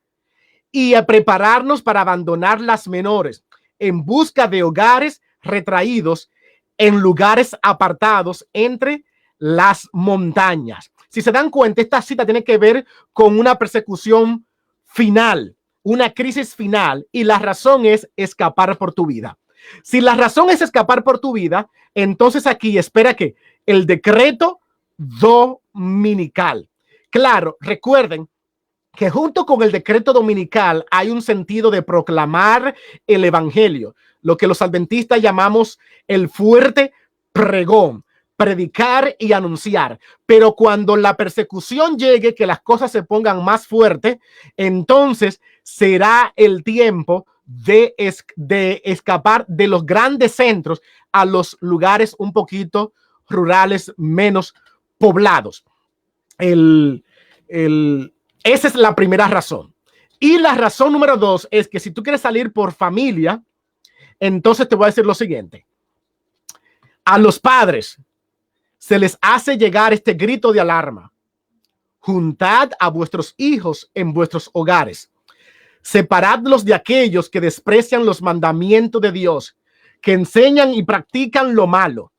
y a prepararnos para abandonar las menores, en busca de hogares retraídos en lugares apartados entre las montañas. Si se dan cuenta, esta cita tiene que ver con una persecución final, una crisis final, y la razón es escapar por tu vida. Si la razón es escapar por tu vida, entonces aquí espera que el decreto dominical. Claro, recuerden que junto con el decreto dominical hay un sentido de proclamar el evangelio, lo que los adventistas llamamos el fuerte pregón, predicar y anunciar. Pero cuando la persecución llegue, que las cosas se pongan más fuertes, entonces será el tiempo de escapar de los grandes centros a los lugares un poquito rurales, menos poblados. Esa es la primera razón. Y la razón número 2 es que si tú quieres salir por familia, entonces te voy a decir lo siguiente: a los padres se les hace llegar este grito de alarma: juntad a vuestros hijos en vuestros hogares, separadlos de aquellos que desprecian los mandamientos de Dios, que enseñan y practican lo malo.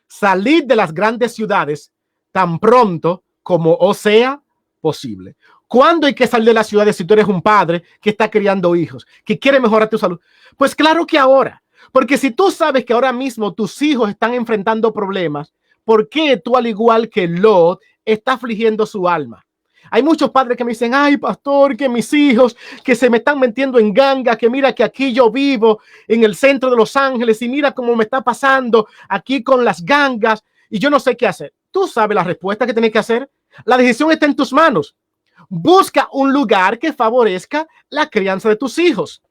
Salid de las grandes ciudades tan pronto como os sea posible. ¿Cuándo hay que salir de las ciudades si tú eres un padre que está criando hijos, que quiere mejorar tu salud? Pues claro que ahora, porque si tú sabes que ahora mismo tus hijos están enfrentando problemas, ¿por qué tú, al igual que Lot, está afligiendo su alma? Hay muchos padres que me dicen: ay, pastor, que mis hijos que se me están metiendo en ganga, que mira que aquí yo vivo en el centro de Los Ángeles y mira cómo me está pasando aquí con las gangas y yo no sé qué hacer. Tú sabes la respuesta que tienes que hacer. La decisión está en tus manos. Busca un lugar que favorezca la crianza de tus hijos.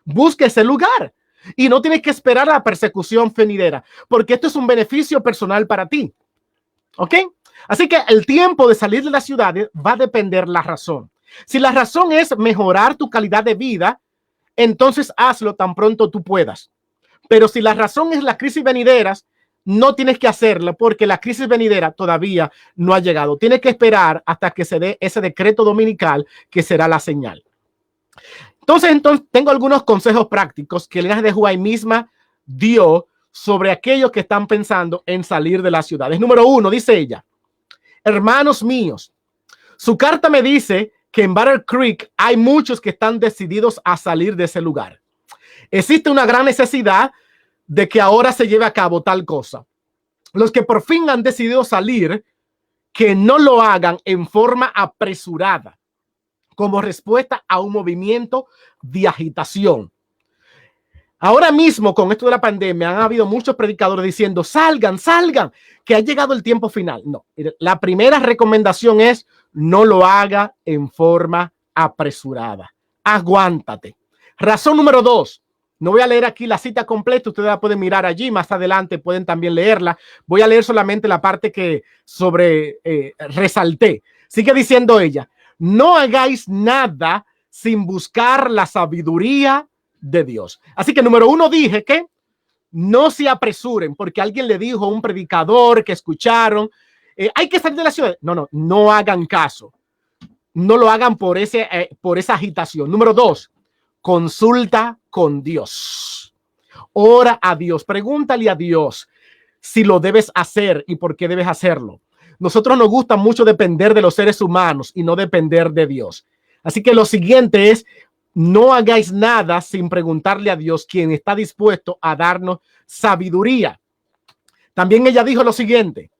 Busca ese lugar y no tienes que esperar a la persecución venidera, porque esto es un beneficio personal para ti. ¿Ok? Así que el tiempo de salir de las ciudades va a depender la razón. Si la razón es mejorar tu calidad de vida, entonces hazlo tan pronto tú puedas. Pero si la razón es las crisis venideras, no tienes que hacerlo porque la crisis venidera todavía no ha llegado. Tienes que esperar hasta que se dé ese decreto dominical que será la señal. Entonces tengo algunos consejos prácticos que el linaje de Huai misma dio sobre aquellos que están pensando en salir de las ciudades. Número 1, dice ella: hermanos míos, su carta me dice que en Battle Creek hay muchos que están decididos a salir de ese lugar. Existe una gran necesidad de que ahora se lleve a cabo tal cosa. Los que por fin han decidido salir, que no lo hagan en forma apresurada, como respuesta a un movimiento de agitación. Ahora mismo, con esto de la pandemia, han habido muchos predicadores diciendo: salgan, salgan, que ha llegado el tiempo final. No, la primera recomendación es: no lo haga en forma apresurada. Aguántate. Razón número 2. No voy a leer aquí la cita completa, ustedes la pueden mirar allí, más adelante pueden también leerla. Voy a leer solamente la parte que resalté. Sigue diciendo ella: no hagáis nada sin buscar la sabiduría de Dios. Así que número 1 dije que no se apresuren porque alguien le dijo a un predicador que escucharon hay que salir de la ciudad. No hagan caso. No lo hagan por esa agitación. Número 2, consulta con Dios. Ora a Dios. Pregúntale a Dios si lo debes hacer y por qué debes hacerlo. Nosotros nos gusta mucho depender de los seres humanos y no depender de Dios. Así que lo siguiente es, no hagáis nada sin preguntarle a Dios, quien está dispuesto a darnos sabiduría. También ella dijo lo siguiente,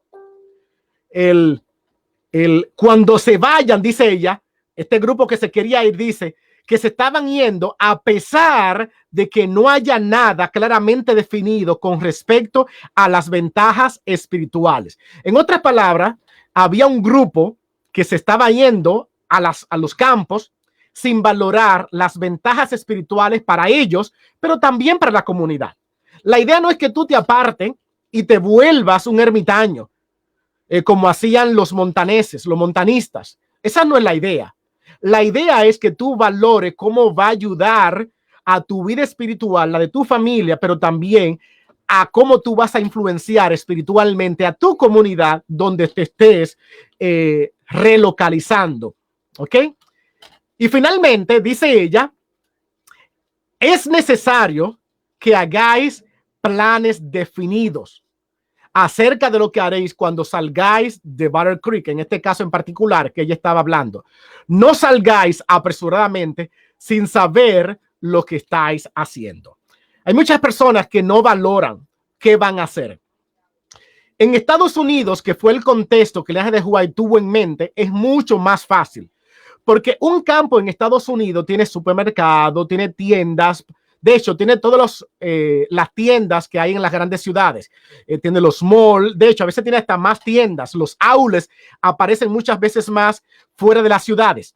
cuando se vayan, dice ella, este grupo que se quería ir, dice que se estaban yendo a pesar de que no haya nada claramente definido con respecto a las ventajas espirituales. En otras palabras, había un grupo que se estaba yendo a los campos sin valorar las ventajas espirituales para ellos, pero también para la comunidad. La idea no es que tú te apartes y te vuelvas un ermitaño, como hacían los montanistas. Esa no es la idea. La idea es que tú valores cómo va a ayudar a tu vida espiritual, la de tu familia, pero también a cómo tú vas a influenciar espiritualmente a tu comunidad donde te estés relocalizando. ¿Ok? Y finalmente, dice ella, es necesario que hagáis planes definidos acerca de lo que haréis cuando salgáis de Battle Creek, en este caso en particular que ella estaba hablando. No salgáis apresuradamente sin saber lo que estáis haciendo. Hay muchas personas que no valoran qué van a hacer. En Estados Unidos, que fue el contexto que el ángel de Hawái tuvo en mente, es mucho más fácil, porque un campo en Estados Unidos tiene supermercado, tiene tiendas. De hecho, tiene todas las tiendas que hay en las grandes ciudades. Tiene los malls. De hecho, a veces tiene hasta más tiendas. Los outlets aparecen muchas veces más fuera de las ciudades.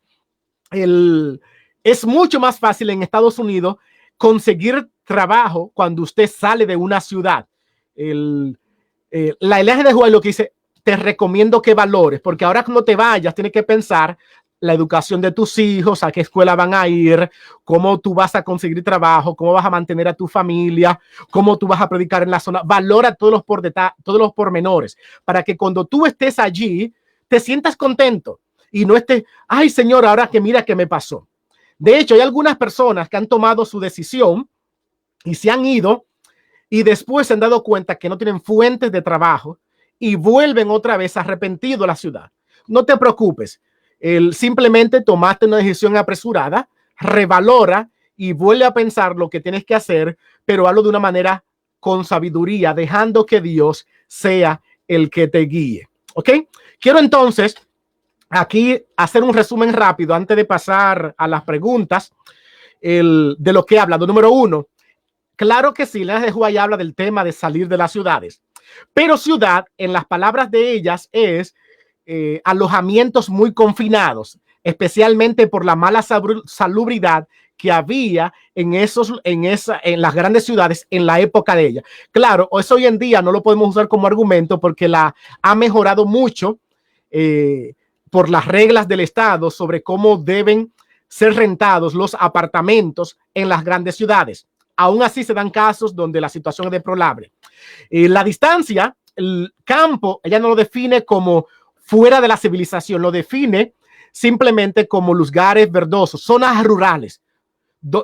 Es mucho más fácil en Estados Unidos conseguir trabajo cuando usted sale de una ciudad. La Iglesia de Juárez lo que dice, te recomiendo que valores, porque ahora cuando te vayas, tienes que pensar la educación de tus hijos, a qué escuela van a ir, cómo tú vas a conseguir trabajo, cómo vas a mantener a tu familia, cómo tú vas a predicar en la zona. Valora todos los pormenores para que cuando tú estés allí te sientas contento y no estés, ay Señor, ahora que mira qué me pasó. De hecho, hay algunas personas que han tomado su decisión y se han ido y después se han dado cuenta que no tienen fuentes de trabajo y vuelven otra vez arrepentidos a la ciudad. No te preocupes. Simplemente tomaste una decisión apresurada, revalora y vuelve a pensar lo que tienes que hacer, pero hazlo de una manera con sabiduría, dejando que Dios sea el que te guíe. ¿Ok? Quiero entonces aquí hacer un resumen rápido antes de pasar a las preguntas de lo que habla. Número 1, claro que sí, la de Hawái habla del tema de salir de las ciudades, pero ciudad, en las palabras de ellas, es alojamientos muy confinados, especialmente por la mala salubridad que había en las grandes ciudades en la época de ella. Claro, eso hoy en día no lo podemos usar como argumento porque la ha mejorado mucho por las reglas del Estado sobre cómo deben ser rentados los apartamentos en las grandes ciudades. Aún así se dan casos donde la situación es deplorable. La distancia, el campo, ella no lo define como fuera de la civilización, lo define simplemente como lugares verdosos, zonas rurales,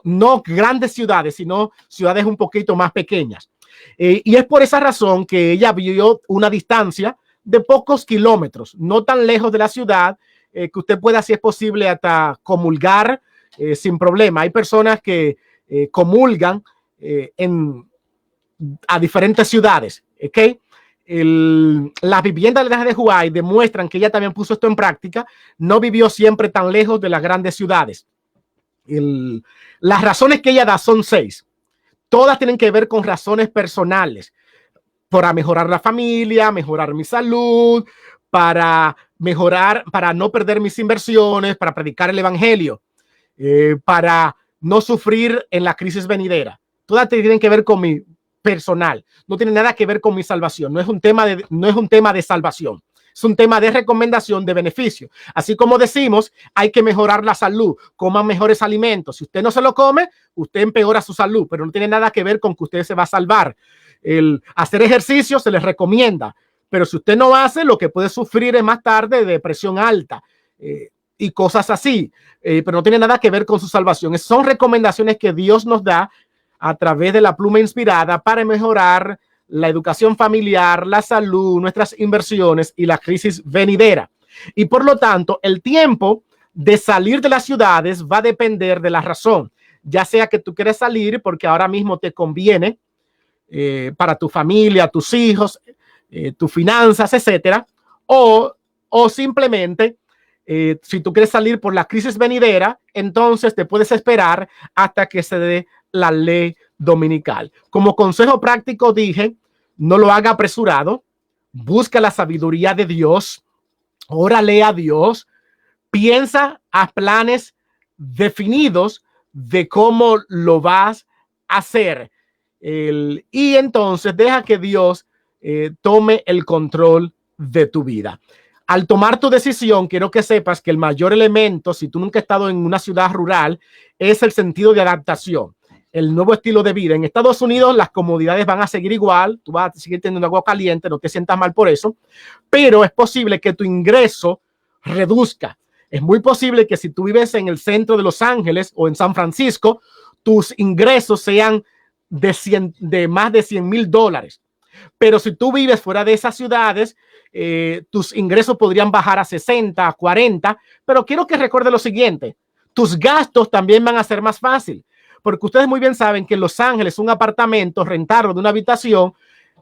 no grandes ciudades, sino ciudades un poquito más pequeñas. Y es por esa razón que ella vio una distancia de pocos kilómetros, no tan lejos de la ciudad, que usted pueda, si es posible, hasta comulgar sin problema. Hay personas que comulgan a diferentes ciudades, ¿ok? Las viviendas de Hawái demuestran que ella también puso esto en práctica. No vivió siempre tan lejos de las grandes ciudades. Las razones que ella da son 6. Todas tienen que ver con razones personales. Para mejorar la familia, mejorar mi salud, para no perder mis inversiones, para predicar el evangelio, para no sufrir en la crisis venidera. Todas tienen que ver con mi personal, no tiene nada que ver con mi salvación, no es un tema de salvación, es un tema de recomendación de beneficio. Así como decimos, hay que mejorar la salud, coman mejores alimentos. Si usted no se lo come, usted empeora su salud, pero no tiene nada que ver con que usted se va a salvar. El hacer ejercicio se les recomienda, pero si usted no hace, lo que puede sufrir es más tarde depresión alta y cosas así, pero no tiene nada que ver con su salvación. Son recomendaciones que Dios nos da a través de la pluma inspirada para mejorar la educación familiar, la salud, nuestras inversiones y la crisis venidera. Y por lo tanto, el tiempo de salir de las ciudades va a depender de la razón, ya sea que tú quieres salir porque ahora mismo te conviene para tu familia, tus hijos, tus finanzas, etcétera, o simplemente si tú quieres salir por la crisis venidera, entonces te puedes esperar hasta que se dé la ley dominical. Como consejo práctico dije, no lo haga apresurado, busca la sabiduría de Dios, órale a Dios, piensa a planes definidos de cómo lo vas a hacer. Y entonces deja que Dios tome el control de tu vida. Al tomar tu decisión, quiero que sepas que el mayor elemento, si tú nunca has estado en una ciudad rural, es el sentido de adaptación, el nuevo estilo de vida. En Estados Unidos las comodidades van a seguir igual, tú vas a seguir teniendo agua caliente, no te sientas mal por eso, pero es posible que tu ingreso reduzca. Es muy posible que si tú vives en el centro de Los Ángeles o en San Francisco, tus ingresos sean de más de $100,000. Pero si tú vives fuera de esas ciudades, tus ingresos podrían bajar a 60, a 40. Pero quiero que recuerde lo siguiente: tus gastos también van a ser más fácil, porque ustedes muy bien saben que en Los Ángeles un apartamento, rentarlo de una habitación,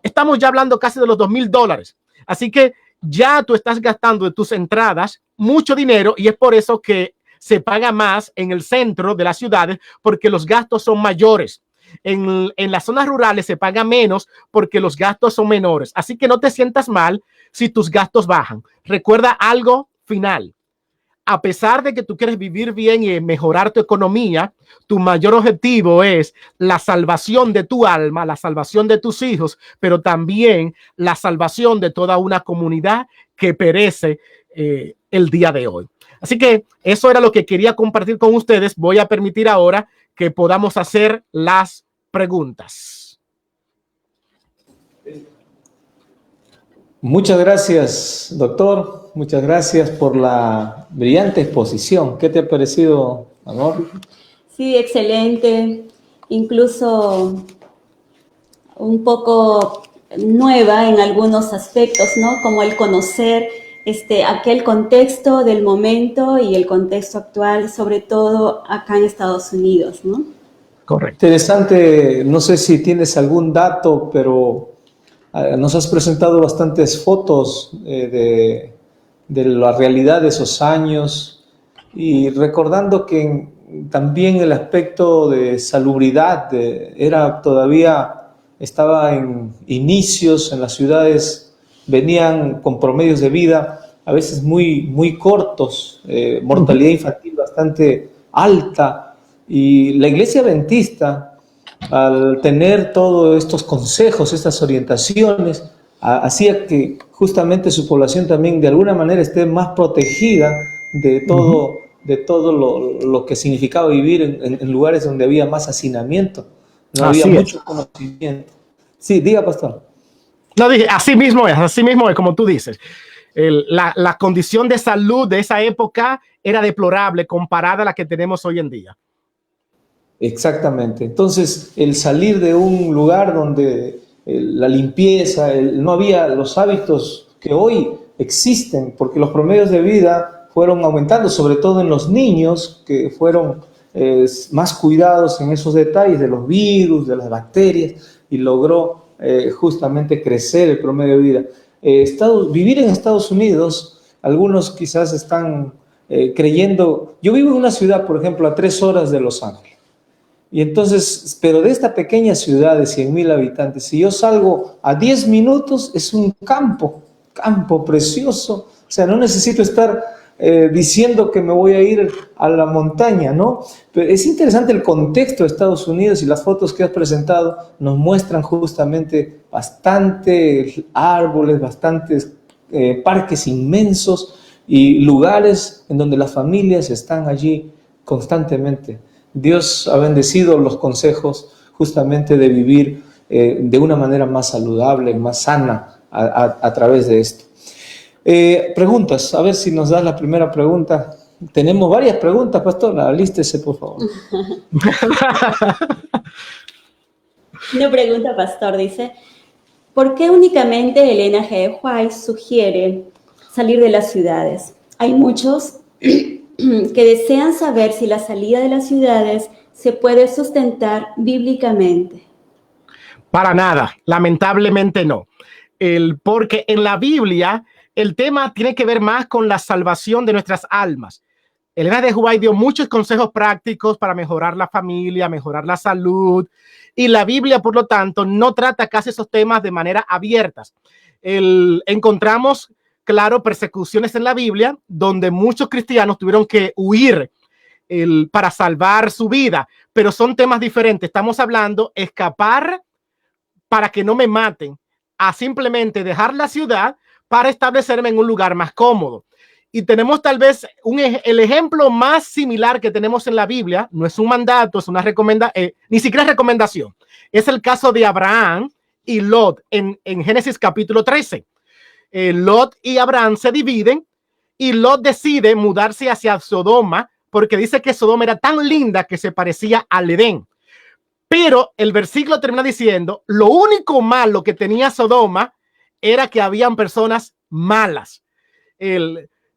estamos ya hablando casi de los $2,000. Así que ya tú estás gastando de tus entradas mucho dinero, y es por eso que se paga más en el centro de las ciudades, porque los gastos son mayores. En las zonas rurales se paga menos porque los gastos son menores. Así que no te sientas mal si tus gastos bajan. Recuerda algo final: a pesar de que tú quieres vivir bien y mejorar tu economía, tu mayor objetivo es la salvación de tu alma, la salvación de tus hijos, pero también la salvación de toda una comunidad que perece el día de hoy. Así que eso era lo que quería compartir con ustedes. Voy a permitir ahora que podamos hacer las preguntas. Muchas gracias, doctor. Muchas gracias por la brillante exposición. ¿Qué te ha parecido, amor? Sí, excelente. Incluso un poco nueva en algunos aspectos, ¿no? Como el conocer aquel contexto del momento y el contexto actual, sobre todo acá en Estados Unidos, ¿no? Correcto. Interesante. No sé si tienes algún dato, pero nos has presentado bastantes fotos de la realidad de esos años, y recordando que también el aspecto de salubridad estaba en inicios. En las ciudades venían con promedios de vida a veces muy, muy cortos, mortalidad infantil bastante alta, y la Iglesia Adventista, al tener todos estos consejos, estas orientaciones, hacía que justamente su población también de alguna manera esté más protegida de todo lo que significaba vivir en lugares donde había más hacinamiento, no había mucho conocimiento. Sí, diga, pastor. No, dije, así mismo es como tú dices. La condición de salud de esa época era deplorable comparada a la que tenemos hoy en día. Exactamente. Entonces, el salir de un lugar donde la limpieza, no había los hábitos que hoy existen, porque los promedios de vida fueron aumentando, sobre todo en los niños, que fueron más cuidados en esos detalles de los virus, de las bacterias, y logró justamente crecer el promedio de vida. Vivir en Estados Unidos, algunos quizás están creyendo. Yo vivo en una ciudad, por ejemplo, a 3 horas de Los Ángeles. Y entonces, pero de esta pequeña ciudad de 100,000 habitantes, si yo salgo a 10 minutos, es un campo precioso. O sea, no necesito estar diciendo que me voy a ir a la montaña, ¿no? Pero es interesante el contexto de Estados Unidos, y las fotos que has presentado nos muestran justamente bastantes árboles, bastantes parques inmensos y lugares en donde las familias están allí constantemente. Dios ha bendecido los consejos justamente de vivir de una manera más saludable, más sana a través de esto. Preguntas, a ver si nos das la primera pregunta. Tenemos varias preguntas, pastor, alístese, por favor. Una pregunta, pastor, dice, ¿por qué únicamente Elena G. White sugiere salir de las ciudades? Hay muchos que desean saber si la salida de las ciudades se puede sustentar bíblicamente. Para nada, lamentablemente no. Porque en la Biblia el tema tiene que ver más con la salvación de nuestras almas. Elena de White dio muchos consejos prácticos para mejorar la familia, mejorar la salud, y la Biblia, por lo tanto, no trata casi esos temas de manera abierta. Encontramos, claro, persecuciones en la Biblia donde muchos cristianos tuvieron que huir para salvar su vida, pero son temas diferentes. Estamos hablando escapar para que no me maten, a simplemente dejar la ciudad para establecerme en un lugar más cómodo. Y tenemos tal vez el ejemplo más similar que tenemos en la Biblia, no es un mandato, es una recomendación, ni siquiera es recomendación, es el caso de Abraham y Lot en Génesis capítulo 13. Lot y Abraham se dividen y Lot decide mudarse hacia Sodoma porque dice que Sodoma era tan linda que se parecía al Edén. Pero el versículo termina diciendo, lo único malo que tenía Sodoma era que habían personas malas.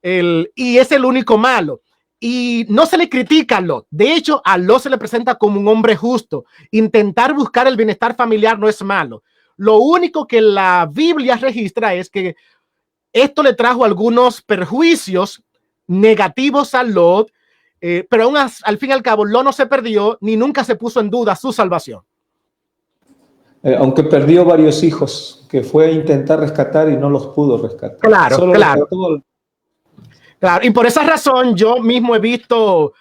Y es el único malo. Y no se le critica a Lot. De hecho, a Lot se le presenta como un hombre justo. Intentar buscar el bienestar familiar no es malo. Lo único que la Biblia registra es que esto le trajo algunos perjuicios negativos a Lot, pero aún al fin y al cabo, Lot no se perdió ni nunca se puso en duda su salvación. Aunque perdió varios hijos, que fue a intentar rescatar y no los pudo rescatar. Claro, claro. Claro, y por esa razón yo mismo he visto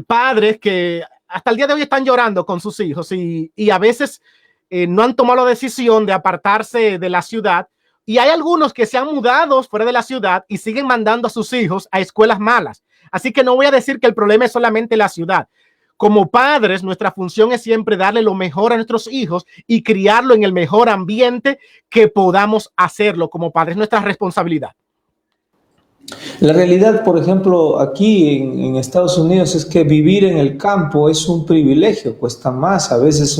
padres que hasta el día de hoy están llorando con sus hijos y a veces no han tomado la decisión de apartarse de la ciudad. Y hay algunos que se han mudado fuera de la ciudad y siguen mandando a sus hijos a escuelas malas. Así que no voy a decir que el problema es solamente la ciudad. Como padres, nuestra función es siempre darle lo mejor a nuestros hijos y criarlo en el mejor ambiente que podamos hacerlo. Como padres, nuestra responsabilidad. La realidad, por ejemplo, aquí en Estados Unidos es que vivir en el campo es un privilegio, cuesta más, a veces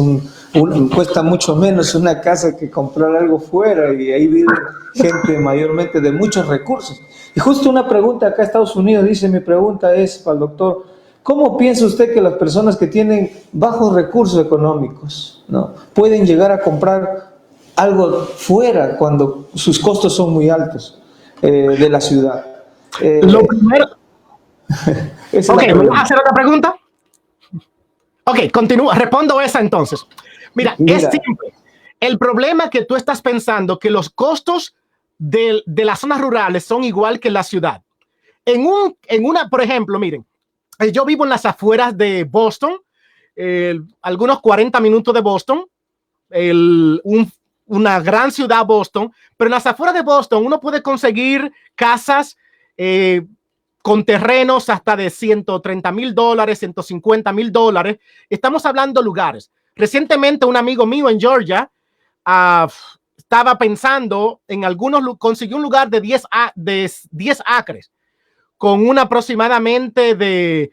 cuesta mucho menos una casa que comprar algo fuera, y ahí vive gente mayormente de muchos recursos. Y justo una pregunta acá en Estados Unidos, dice, mi pregunta es para el doctor, ¿cómo piensa usted que las personas que tienen bajos recursos económicos, ¿no?, pueden llegar a comprar algo fuera cuando sus costos son muy altos de la ciudad? Lo primero. Ok, ¿me vas a hacer otra pregunta? Ok, continúa, respondo esa entonces. Mira, es simple. El problema que tú estás pensando que los costos de las zonas rurales son igual que en la ciudad. Por ejemplo, miren, yo vivo en las afueras de Boston, algunos 40 minutos de Boston, una gran ciudad Boston, pero en las afueras de Boston uno puede conseguir casas con terrenos hasta de $130,000, $150,000. Estamos hablando lugares. Recientemente un amigo mío en Georgia estaba pensando en consiguió un lugar de 10 acres con un aproximadamente de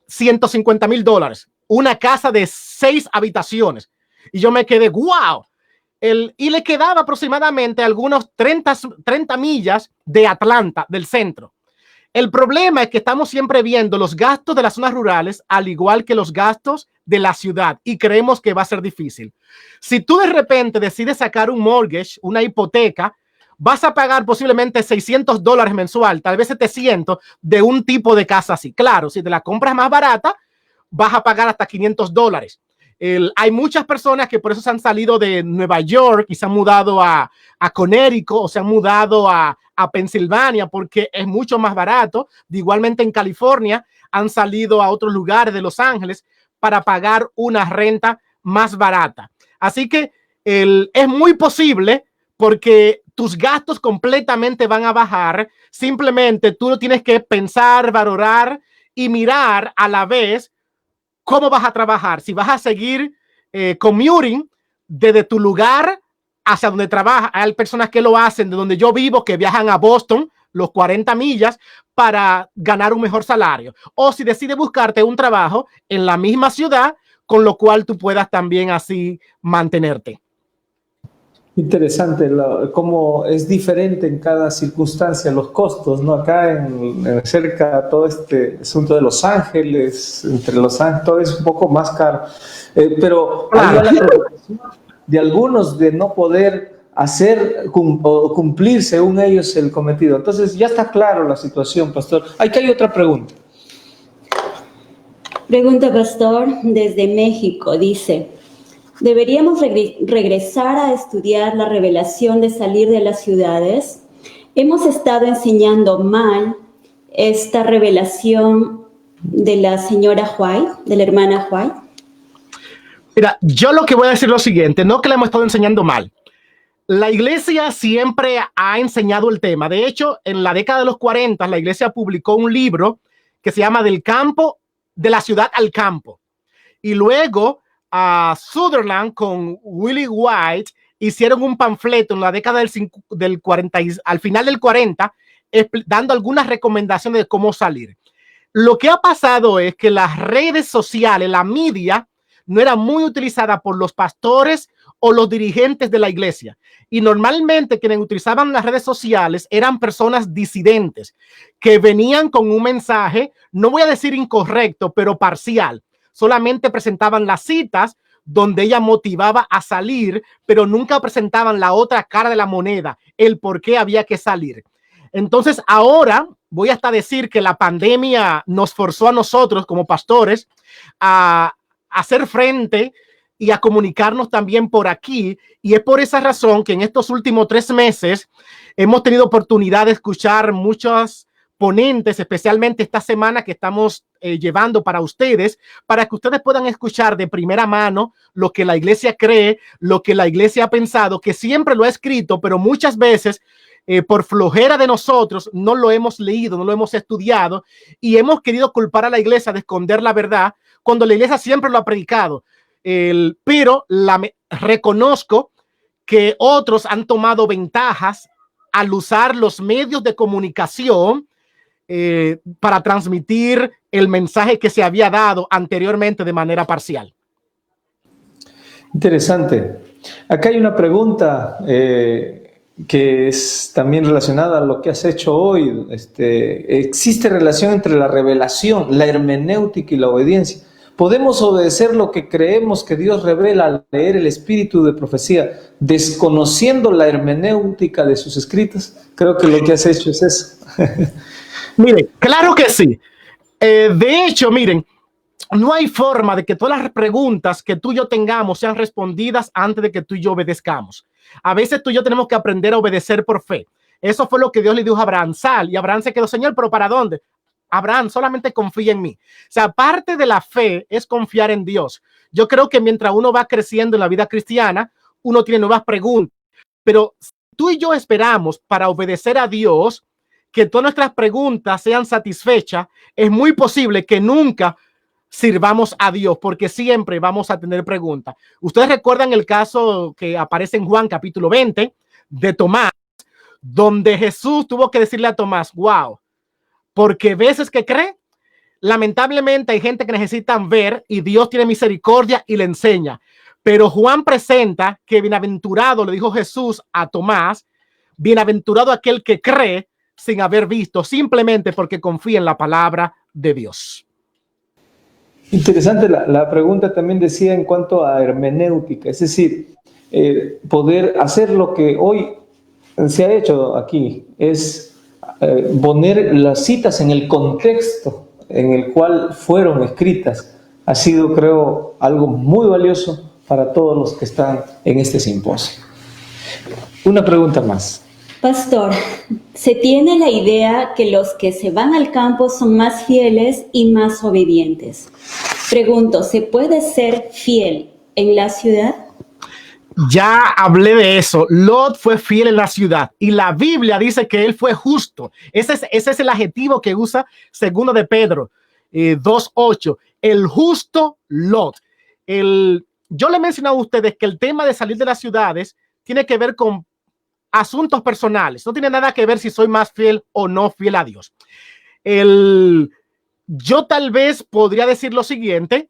$150,000, una casa de 6 habitaciones. Y yo me quedé, wow. Y le quedaba aproximadamente algunos 30 millas de Atlanta, del centro. El problema es que estamos siempre viendo los gastos de las zonas rurales al igual que los gastos de la ciudad y creemos que va a ser difícil. Si tú de repente decides sacar un mortgage, una hipoteca, vas a pagar posiblemente $600 mensual, tal vez 700 de un tipo de casa así. Claro, si te la compras más barata, vas a pagar hasta $500. Hay muchas personas que por eso se han salido de Nueva York y se han mudado a Connecticut o se han mudado a Pensilvania porque es mucho más barato. Igualmente en California han salido a otros lugares de Los Ángeles para pagar una renta más barata. Así que es muy posible porque tus gastos completamente van a bajar. Simplemente tú no tienes que pensar, valorar y mirar a la vez cómo vas a trabajar. Si vas a seguir commuting desde tu lugar hacia donde trabaja. Hay personas que lo hacen de donde yo vivo, que viajan a Boston, los 40 millas, para ganar un mejor salario. O si decides buscarte un trabajo en la misma ciudad, con lo cual tú puedas también así mantenerte. Interesante cómo es diferente en cada circunstancia los costos, ¿no? Acá en cerca todo este asunto de Los Ángeles, entre Los Ángeles, todo es un poco más caro. Pero hay la preocupación de algunos de no poder hacer o cumplir según ellos el cometido. Entonces ya está claro la situación, pastor. Aquí hay otra pregunta. Pregunta, pastor, desde México, dice: ¿deberíamos regresar a estudiar la revelación de salir de las ciudades? Hemos estado enseñando mal esta revelación de la señora White, de la hermana White. Mira, yo lo que voy a decir es lo siguiente, no que le hemos estado enseñando mal. La iglesia siempre ha enseñado el tema. De hecho, en la década de los 40, la iglesia publicó un libro que se llama de la ciudad al campo. Y luego Sutherland con Willie White hicieron un panfleto en la década del 40, al final del 40, dando algunas recomendaciones de cómo salir. Lo que ha pasado es que las redes sociales, la media, no era muy utilizada por los pastores o los dirigentes de la iglesia. Y normalmente quienes utilizaban las redes sociales eran personas disidentes que venían con un mensaje, no voy a decir incorrecto, pero parcial. Solamente presentaban las citas donde ella motivaba a salir, pero nunca presentaban la otra cara de la moneda, el por qué había que salir. Entonces ahora voy hasta decir que la pandemia nos forzó a nosotros como pastores a hacer frente y a comunicarnos también por aquí, y es por esa razón que en estos últimos 3 meses hemos tenido oportunidad de escuchar muchos ponentes, especialmente esta semana que estamos llevando para ustedes, para que ustedes puedan escuchar de primera mano lo que la iglesia cree, lo que la iglesia ha pensado, que siempre lo ha escrito, pero muchas veces por flojera de nosotros no lo hemos leído, no lo hemos estudiado, y hemos querido culpar a la iglesia de esconder la verdad, cuando la iglesia siempre lo ha predicado. Pero reconozco que otros han tomado ventajas al usar los medios de comunicación para transmitir el mensaje que se había dado anteriormente de manera parcial. Interesante. Acá hay una pregunta que es también relacionada a lo que has hecho hoy. ¿Existe relación entre la revelación, la hermenéutica y la obediencia? ¿Podemos obedecer lo que creemos que Dios revela al leer el espíritu de profecía, desconociendo la hermenéutica de sus escritos? Creo que lo que has hecho es eso. Miren, claro que sí. De hecho, miren, no hay forma de que todas las preguntas que tú y yo tengamos sean respondidas antes de que tú y yo obedezcamos. A veces tú y yo tenemos que aprender a obedecer por fe. Eso fue lo que Dios le dijo a Abraham: sal. Y Abraham se quedó: Señor, ¿pero para dónde? Abraham, solamente confía en mí. O sea, parte de la fe es confiar en Dios. Yo creo que mientras uno va creciendo en la vida cristiana, uno tiene nuevas preguntas. Pero si tú y yo esperamos para obedecer a Dios que todas nuestras preguntas sean satisfechas, es muy posible que nunca sirvamos a Dios, porque siempre vamos a tener preguntas. Ustedes recuerdan el caso que aparece en Juan capítulo 20 de Tomás, donde Jesús tuvo que decirle a Tomás: wow, porque veces que cree. Lamentablemente hay gente que necesitan ver y Dios tiene misericordia y le enseña. Pero Juan presenta que bienaventurado, le dijo Jesús a Tomás, bienaventurado aquel que cree sin haber visto, simplemente porque confía en la palabra de Dios. Interesante, la pregunta también decía en cuanto a hermenéutica, es decir, poder hacer lo que hoy se ha hecho aquí, es poner las citas en el contexto en el cual fueron escritas. Ha sido, creo, algo muy valioso para todos los que están en este simposio. Una pregunta más. Pastor, se tiene la idea que los que se van al campo son más fieles y más obedientes. Pregunto, ¿se puede ser fiel en la ciudad? Ya hablé de eso. Lot fue fiel en la ciudad y la Biblia dice que él fue justo. Ese es el adjetivo que usa segundo de Pedro 2:8. El justo Lot. Yo le he mencionado a ustedes que el tema de salir de las ciudades tiene que ver con asuntos personales. No tiene nada que ver si soy más fiel o no fiel a Dios. Yo tal vez podría decir lo siguiente.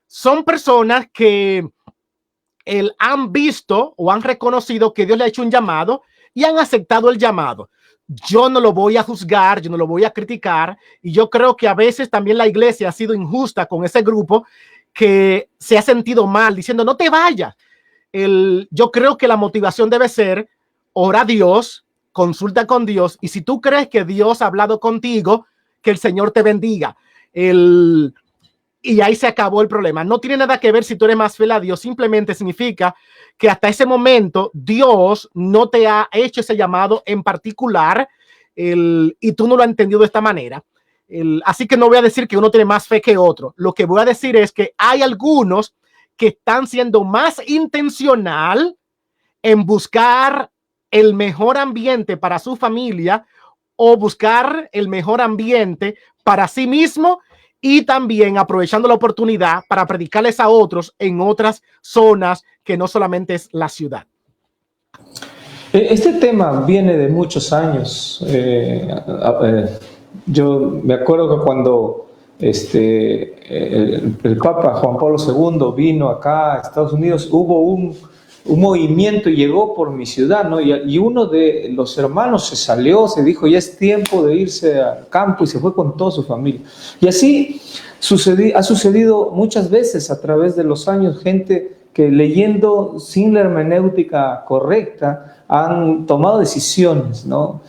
Son personas que han visto o han reconocido que Dios le ha hecho un llamado y han aceptado el llamado. Yo no lo voy a juzgar, yo no lo voy a criticar, y yo creo que a veces también la iglesia ha sido injusta con ese grupo que se ha sentido mal diciendo no te vayas. Yo creo que la motivación debe ser ora a Dios, consulta con Dios, y si tú crees que Dios ha hablado contigo, que el Señor te bendiga. Y ahí se acabó el problema. No tiene nada que ver si tú eres más fiel a Dios, simplemente significa que hasta ese momento Dios no te ha hecho ese llamado en particular, y tú no lo has entendido de esta manera. Así que no voy a decir que uno tiene más fe que otro. Lo que voy a decir es que hay algunos que están siendo más intencional en buscar el mejor ambiente para su familia o buscar el mejor ambiente para sí mismo, y también aprovechando la oportunidad para predicarles a otros en otras zonas que no solamente es la ciudad. Este tema viene de muchos años. Yo me acuerdo que cuando el Papa Juan Pablo II vino acá a Estados Unidos, hubo un movimiento y llegó por mi ciudad, ¿no? Y uno de los hermanos se salió, se dijo ya es tiempo de irse al campo, y se fue con toda su familia. Y así ha sucedido muchas veces a través de los años, gente que leyendo sin la hermenéutica correcta han tomado decisiones, ¿no?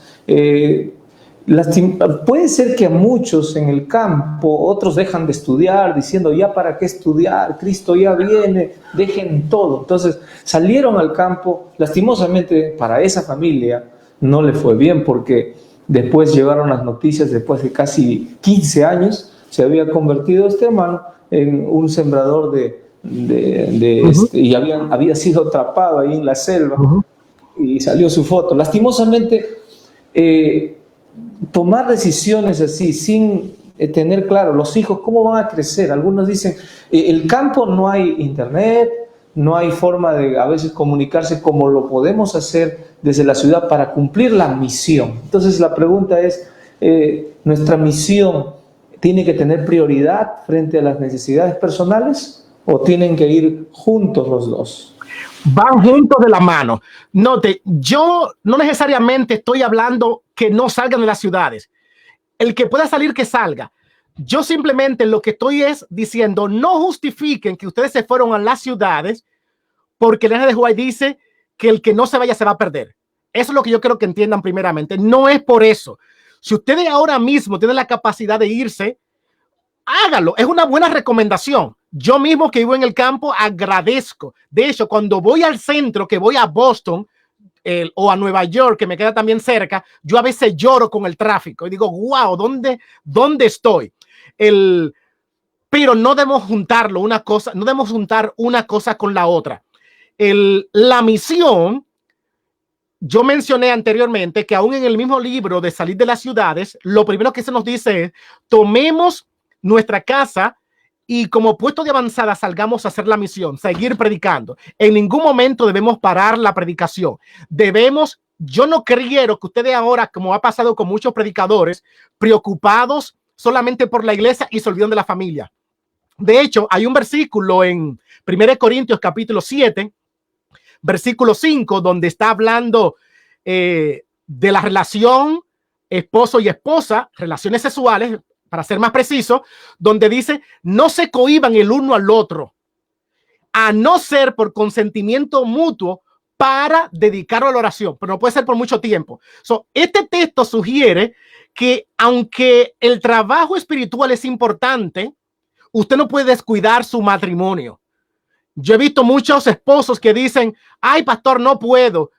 Puede ser que a muchos en el campo, otros dejan de estudiar diciendo ya para qué estudiar, Cristo ya viene, dejen todo. Entonces salieron al campo. Lastimosamente para esa familia no le fue bien, porque después llegaron las noticias, después de casi 15 años se había convertido este hermano en un sembrador y había sido atrapado ahí en la selva, y salió su foto. Lastimosamente tomar decisiones así sin tener claro los hijos cómo van a crecer. Algunos dicen el campo no hay internet, no hay forma de a veces comunicarse como lo podemos hacer desde la ciudad para cumplir la misión. Entonces la pregunta es, ¿nuestra misión tiene que tener prioridad frente a las necesidades personales o tienen que ir juntos los dos? Van juntos de la mano. Note, yo no necesariamente estoy hablando que no salgan de las ciudades. El que pueda salir, que salga. Yo simplemente lo que estoy es diciendo, no justifiquen que ustedes se fueron a las ciudades porque el N de White dice que el que no se vaya se va a perder. Eso es lo que yo quiero que entiendan primeramente. No es por eso. Si ustedes ahora mismo tienen la capacidad de irse, hágalo. Es una buena recomendación. Yo mismo que vivo en el campo agradezco. De hecho, cuando voy al centro, que voy a Boston o a Nueva York, que me queda también cerca, yo a veces lloro con el tráfico y digo, wow, ¿dónde estoy? Pero no debemos juntarlo una cosa, no debemos juntar una cosa con la otra. La misión, yo mencioné anteriormente que aún en el mismo libro de Salir de las Ciudades, lo primero que se nos dice es, tomemos nuestra casa y como puesto de avanzada salgamos a hacer la misión, seguir predicando. En ningún momento debemos parar la predicación. Yo no quiero que ustedes ahora, como ha pasado con muchos predicadores, preocupados solamente por la iglesia y se olvidan de la familia. De hecho, hay un versículo en 1 Corintios capítulo 7, versículo 5, donde está hablando de la relación esposo y esposa, relaciones sexuales, para ser más preciso, donde dice, no se cohíban el uno al otro, a no ser por consentimiento mutuo para dedicarlo a la oración, pero no puede ser por mucho tiempo. Este texto sugiere que aunque el trabajo espiritual es importante, usted no puede descuidar su matrimonio. Yo he visto muchos esposos que dicen, ay, pastor, no puedo.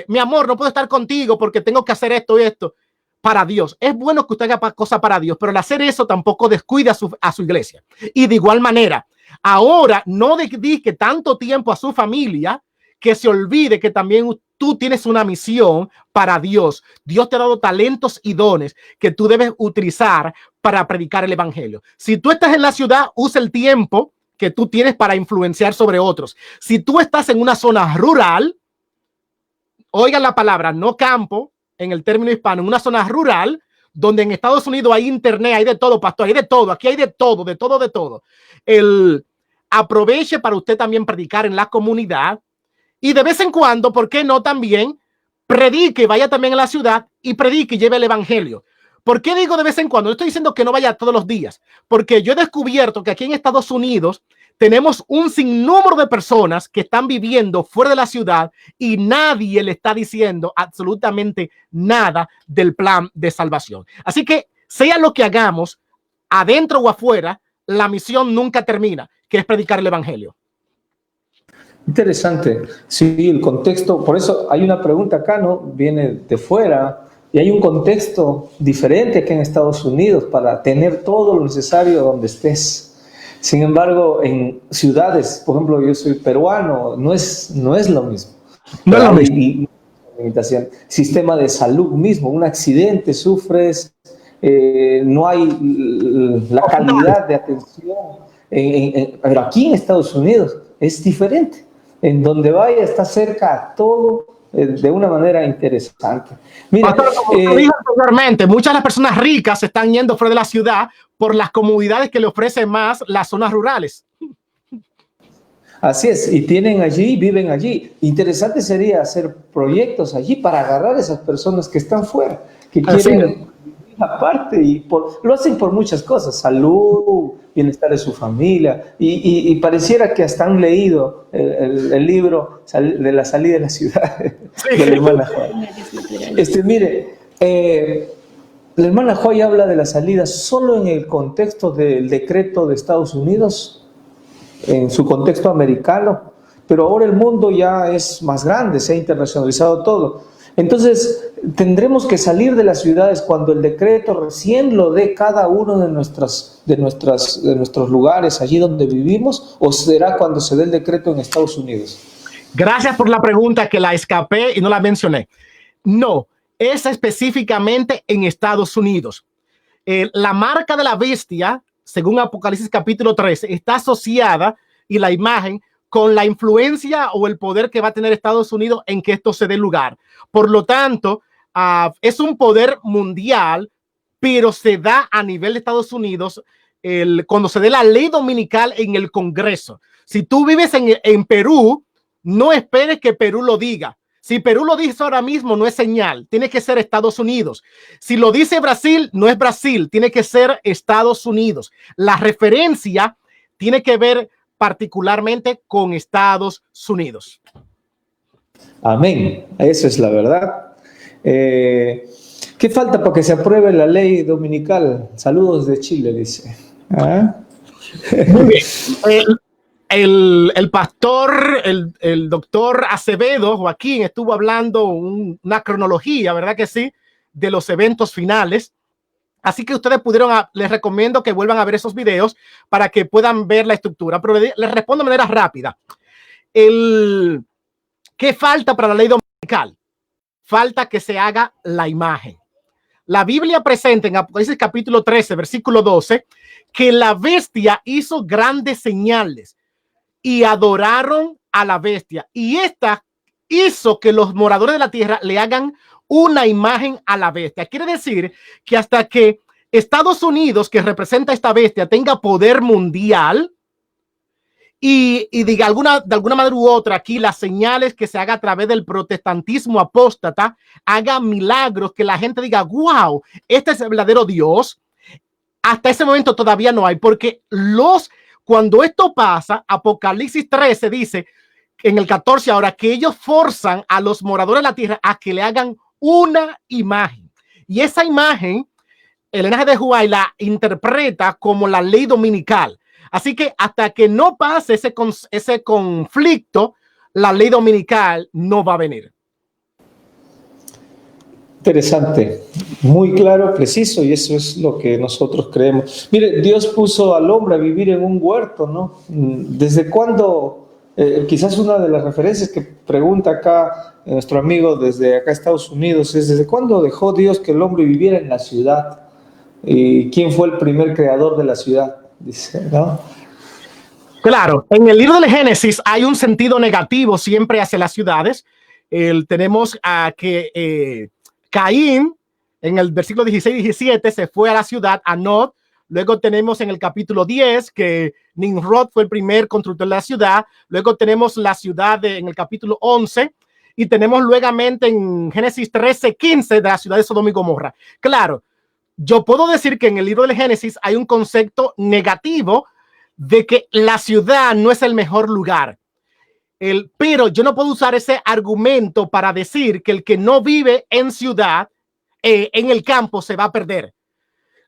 Mi amor, no puedo estar contigo porque tengo que hacer esto y esto. Para Dios. Es bueno que usted haga cosas para Dios, pero al hacer eso tampoco descuida a su iglesia. Y de igual manera, ahora no dedique tanto tiempo a su familia que se olvide que también tú tienes una misión para Dios. Dios te ha dado talentos y dones que tú debes utilizar para predicar el evangelio. Si tú estás en la ciudad, usa el tiempo que tú tienes para influenciar sobre otros. Si tú estás en una zona rural, oigan la palabra, no campo, en el término hispano, en una zona rural, donde en Estados Unidos hay internet, hay de todo, pastor, hay de todo, aquí hay de todo, de todo, de todo. Aproveche para usted también predicar en la comunidad y de vez en cuando, ¿por qué no también predique, vaya también a la ciudad y predique y lleve el evangelio? ¿Por qué digo de vez en cuando? No estoy diciendo que no vaya todos los días, porque yo he descubierto que aquí en Estados Unidos tenemos un sinnúmero de personas que están viviendo fuera de la ciudad y nadie le está diciendo absolutamente nada del plan de salvación. Así que sea lo que hagamos, adentro o afuera, la misión nunca termina, que es predicar el evangelio. Interesante. Sí, el contexto, por eso hay una pregunta acá, ¿no? Viene de fuera y hay un contexto diferente aquí en Estados Unidos para tener todo lo necesario donde estés. Sin embargo, en ciudades, por ejemplo, yo soy peruano, no es lo mismo. No es lo mismo. Y limitación. Sistema de salud mismo, un accidente, sufres, no hay la calidad de atención. Pero aquí en Estados Unidos es diferente. En donde vaya está cerca a todo de una manera interesante. Mira, como dije anteriormente, muchas de las personas ricas se están yendo fuera de la ciudad por las comodidades que le ofrecen más las zonas rurales. Así es, y tienen allí, viven allí. Interesante sería hacer proyectos allí para agarrar a esas personas que están fuera, que quieren vivir aparte, y lo hacen por muchas cosas, salud, bienestar de su familia, y pareciera que hasta han leído el libro de la salida de la ciudad de la hermana Joy. Mire, la hermana Joy habla de la salida solo en el contexto del decreto de Estados Unidos, en su contexto americano, pero ahora el mundo ya es más grande, se ha internacionalizado todo. Entonces, tendremos que salir de las ciudades cuando el decreto recién lo dé cada uno de nuestros lugares, allí donde vivimos, o será cuando se dé el decreto en Estados Unidos. Gracias por la pregunta, que la escapé y no la mencioné. No, es específicamente en Estados Unidos. La marca de la bestia, según Apocalipsis capítulo 13, está asociada, y la imagen, con la influencia o el poder que va a tener Estados Unidos en que esto se dé lugar. Por lo tanto, es un poder mundial, pero se da a nivel de Estados Unidos cuando se dé la ley dominical en el Congreso. Si tú vives en Perú, no esperes que Perú lo diga. Si Perú lo dice ahora mismo, no es señal, tiene que ser Estados Unidos. Si lo dice Brasil, no es Brasil, tiene que ser Estados Unidos. La referencia tiene que ver particularmente con Estados Unidos. Amén, eso es la verdad. ¿Qué falta para que se apruebe la ley dominical? Saludos de Chile, dice. Muy bien. El pastor, el doctor Acevedo, Joaquín, estuvo hablando una cronología, ¿verdad que sí?, de los eventos finales. Así que ustedes les recomiendo que vuelvan a ver esos videos para que puedan ver la estructura. Pero les respondo de manera rápida. ¿Qué falta para la ley dominical? Falta que se haga la imagen. La Biblia presenta en Apocalipsis capítulo 13, versículo 12, que la bestia hizo grandes señales y adoraron a la bestia. Y esta hizo que los moradores de la tierra le hagan una imagen a la bestia. Quiere decir que hasta que Estados Unidos, que representa a esta bestia, tenga poder mundial y diga de alguna manera u otra, aquí las señales que se haga a través del protestantismo apóstata, haga milagros, que la gente diga, wow, este es el verdadero Dios. Hasta ese momento todavía no hay, porque cuando esto pasa, Apocalipsis 13 dice en el 14 ahora que ellos forzan a los moradores de la tierra a que le hagan una imagen. Y esa imagen, el linaje de White la interpreta como la ley dominical. Así que hasta que no pase ese conflicto, la ley dominical no va a venir. Interesante, muy claro, preciso, y eso es lo que nosotros creemos. Mire, Dios puso al hombre a vivir en un huerto, ¿no? ¿Desde cuándo? Quizás una de las referencias que pregunta acá nuestro amigo desde acá Estados Unidos es: ¿desde cuándo dejó Dios que el hombre viviera en la ciudad? ¿Y quién fue el primer creador de la ciudad? Dice, ¿no? Claro, en el libro del Génesis hay un sentido negativo siempre hacia las ciudades, Tenemos a que Caín, en el versículo 16 y 17, se fue a la ciudad, a Nod. Luego tenemos en el capítulo 10 que Nimrod fue el primer constructor de la ciudad. Luego tenemos la ciudad en el capítulo 11. Y tenemos luego en Génesis 13, 15 de la ciudad de Sodoma y Gomorra. Claro, yo puedo decir que en el libro del Génesis hay un concepto negativo de que la ciudad no es el mejor lugar. Pero yo no puedo usar ese argumento para decir que el que no vive en ciudad, en el campo, se va a perder.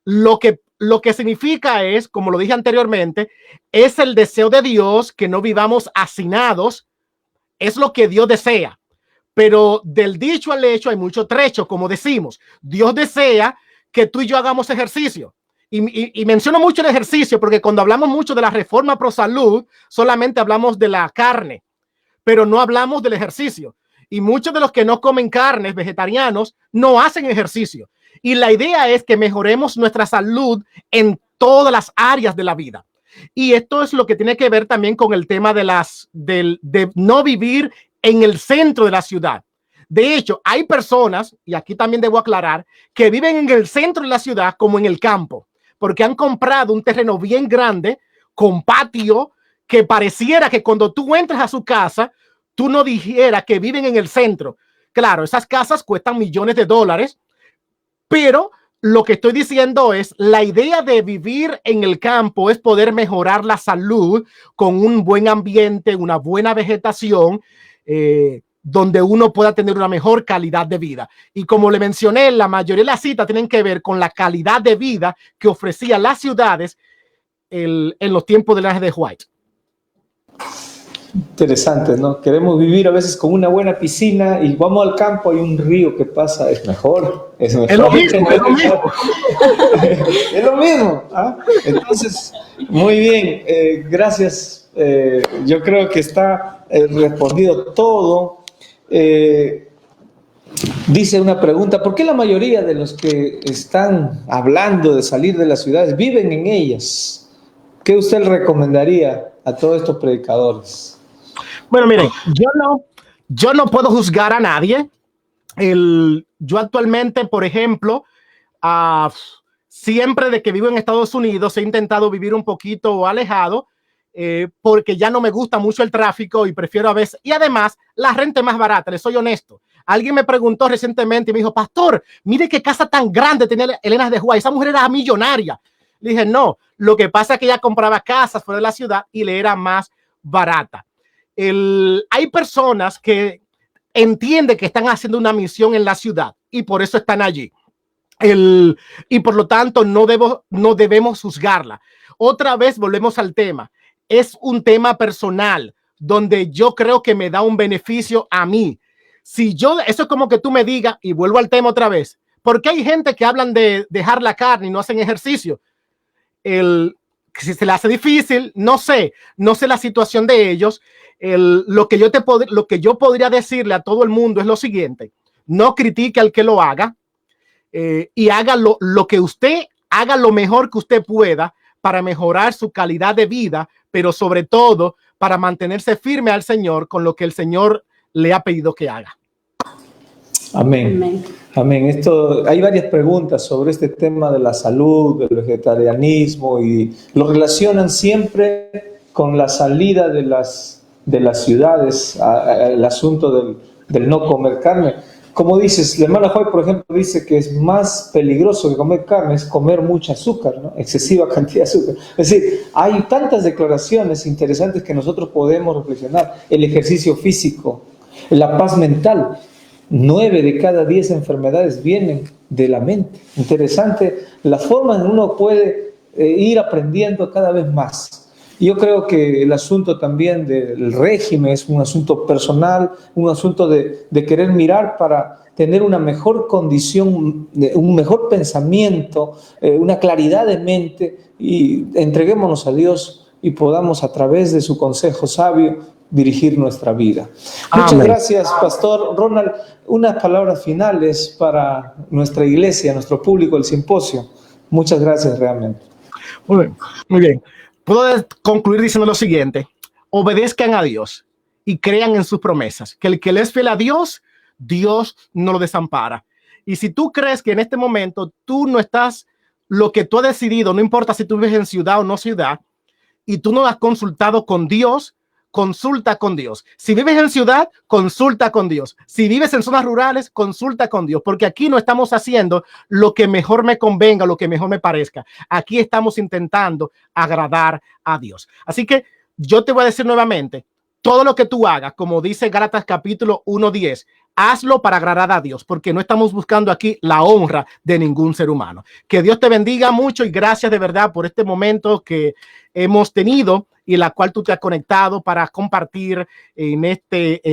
Lo que significa es, como lo dije anteriormente, es el deseo de Dios que no vivamos hacinados. Es lo que Dios desea. Pero del dicho al hecho hay mucho trecho, como decimos. Dios desea que tú y yo hagamos ejercicio. Y menciono mucho el ejercicio porque cuando hablamos mucho de la reforma pro salud, solamente hablamos de la carne, pero no hablamos del ejercicio. Y muchos de los que no comen carnes, vegetarianos, no hacen ejercicio. Y la idea es que mejoremos nuestra salud en todas las áreas de la vida. Y esto es lo que tiene que ver también con el tema de no vivir en el centro de la ciudad. De hecho, hay personas, y aquí también debo aclarar, que viven en el centro de la ciudad como en el campo, porque han comprado un terreno bien grande, con patio, que pareciera que cuando tú entras a su casa, tú no dijeras que viven en el centro. Claro, esas casas cuestan millones de dólares, pero lo que estoy diciendo es, la idea de vivir en el campo es poder mejorar la salud con un buen ambiente, una buena vegetación, donde uno pueda tener una mejor calidad de vida. Y como le mencioné, la mayoría de las citas tienen que ver con la calidad de vida que ofrecían las ciudades en los tiempos de la era de White. Interesante, ¿no? Queremos vivir a veces con una buena piscina y vamos al campo, hay un río que pasa, es mejor. Es mejor. Es lo mismo, es lo mismo. Es lo mismo. ¿Ah? Entonces, muy bien, gracias. Yo creo que está respondido todo. Dice una pregunta, ¿por qué la mayoría de los que están hablando de salir de las ciudades viven en ellas? ¿Qué usted le recomendaría a todos estos predicadores? Bueno, miren, yo no puedo juzgar a nadie. Yo actualmente, por ejemplo, siempre de que vivo en Estados Unidos he intentado vivir un poquito alejado, porque ya no me gusta mucho el tráfico y prefiero a veces, y además la renta es más barata, les soy honesto. Alguien me preguntó recientemente y me dijo, pastor, mire qué casa tan grande tenía Elena de White, esa mujer era millonaria. Le dije, no, lo que pasa es que ella compraba casas fuera de la ciudad y le era más barata. Hay personas que entienden que están haciendo una misión en la ciudad y por eso están allí. Y por lo tanto no debemos juzgarla. Otra vez volvemos al tema. Es un tema personal donde yo creo que me da un beneficio a mí. Eso es como que tú me digas, y vuelvo al tema otra vez, ¿por qué hay gente que hablan de dejar la carne y no hacen ejercicio? Si se le hace difícil, no sé la situación de ellos. Lo que yo podría decirle a todo el mundo es lo siguiente: no critique al que lo haga, y haga lo que usted haga, lo mejor que usted pueda para mejorar su calidad de vida, pero sobre todo para mantenerse firme al Señor con lo que el Señor le ha pedido que haga. Amén. Amén. Amén. Hay varias preguntas sobre este tema de la salud, del vegetarianismo, y lo relacionan siempre con la salida de las ciudades, el asunto del no comer carne. Como dices, la hermana Joy, por ejemplo, dice que es más peligroso que comer carne, es comer mucha azúcar, ¿no? Excesiva cantidad de azúcar. Es decir, hay tantas declaraciones interesantes que nosotros podemos reflexionar. El ejercicio físico, la paz mental. 9 de cada 10 enfermedades vienen de la mente. Interesante la forma en que uno puede ir aprendiendo cada vez más. Yo creo que el asunto también del régimen es un asunto personal, un asunto de querer mirar para tener una mejor condición, un mejor pensamiento, una claridad de mente, y entreguémonos a Dios y podamos a través de su consejo sabio dirigir nuestra vida. Muchas gracias, Pastor Ronald. Unas palabras finales para nuestra iglesia, nuestro público, el simposio. Muchas gracias realmente. Muy bien. Puedo concluir diciendo lo siguiente: obedezcan a Dios y crean en sus promesas, que el que le es fiel a Dios, Dios no lo desampara. Y si tú crees que en este momento tú no estás, lo que tú has decidido, no importa si tú vives en ciudad o no ciudad, y tú no has consultado con Dios, consulta con Dios. Si vives en ciudad, consulta con Dios. Si vives en zonas rurales, consulta con Dios, porque aquí no estamos haciendo lo que mejor me convenga, lo que mejor me parezca. Aquí estamos intentando agradar a Dios. Así que yo te voy a decir nuevamente, todo lo que tú hagas, como dice Gálatas capítulo 1:10, hazlo para agradar a Dios, porque no estamos buscando aquí la honra de ningún ser humano. Que Dios te bendiga mucho y gracias de verdad por este momento que hemos tenido y en la cual tú te has conectado para compartir en este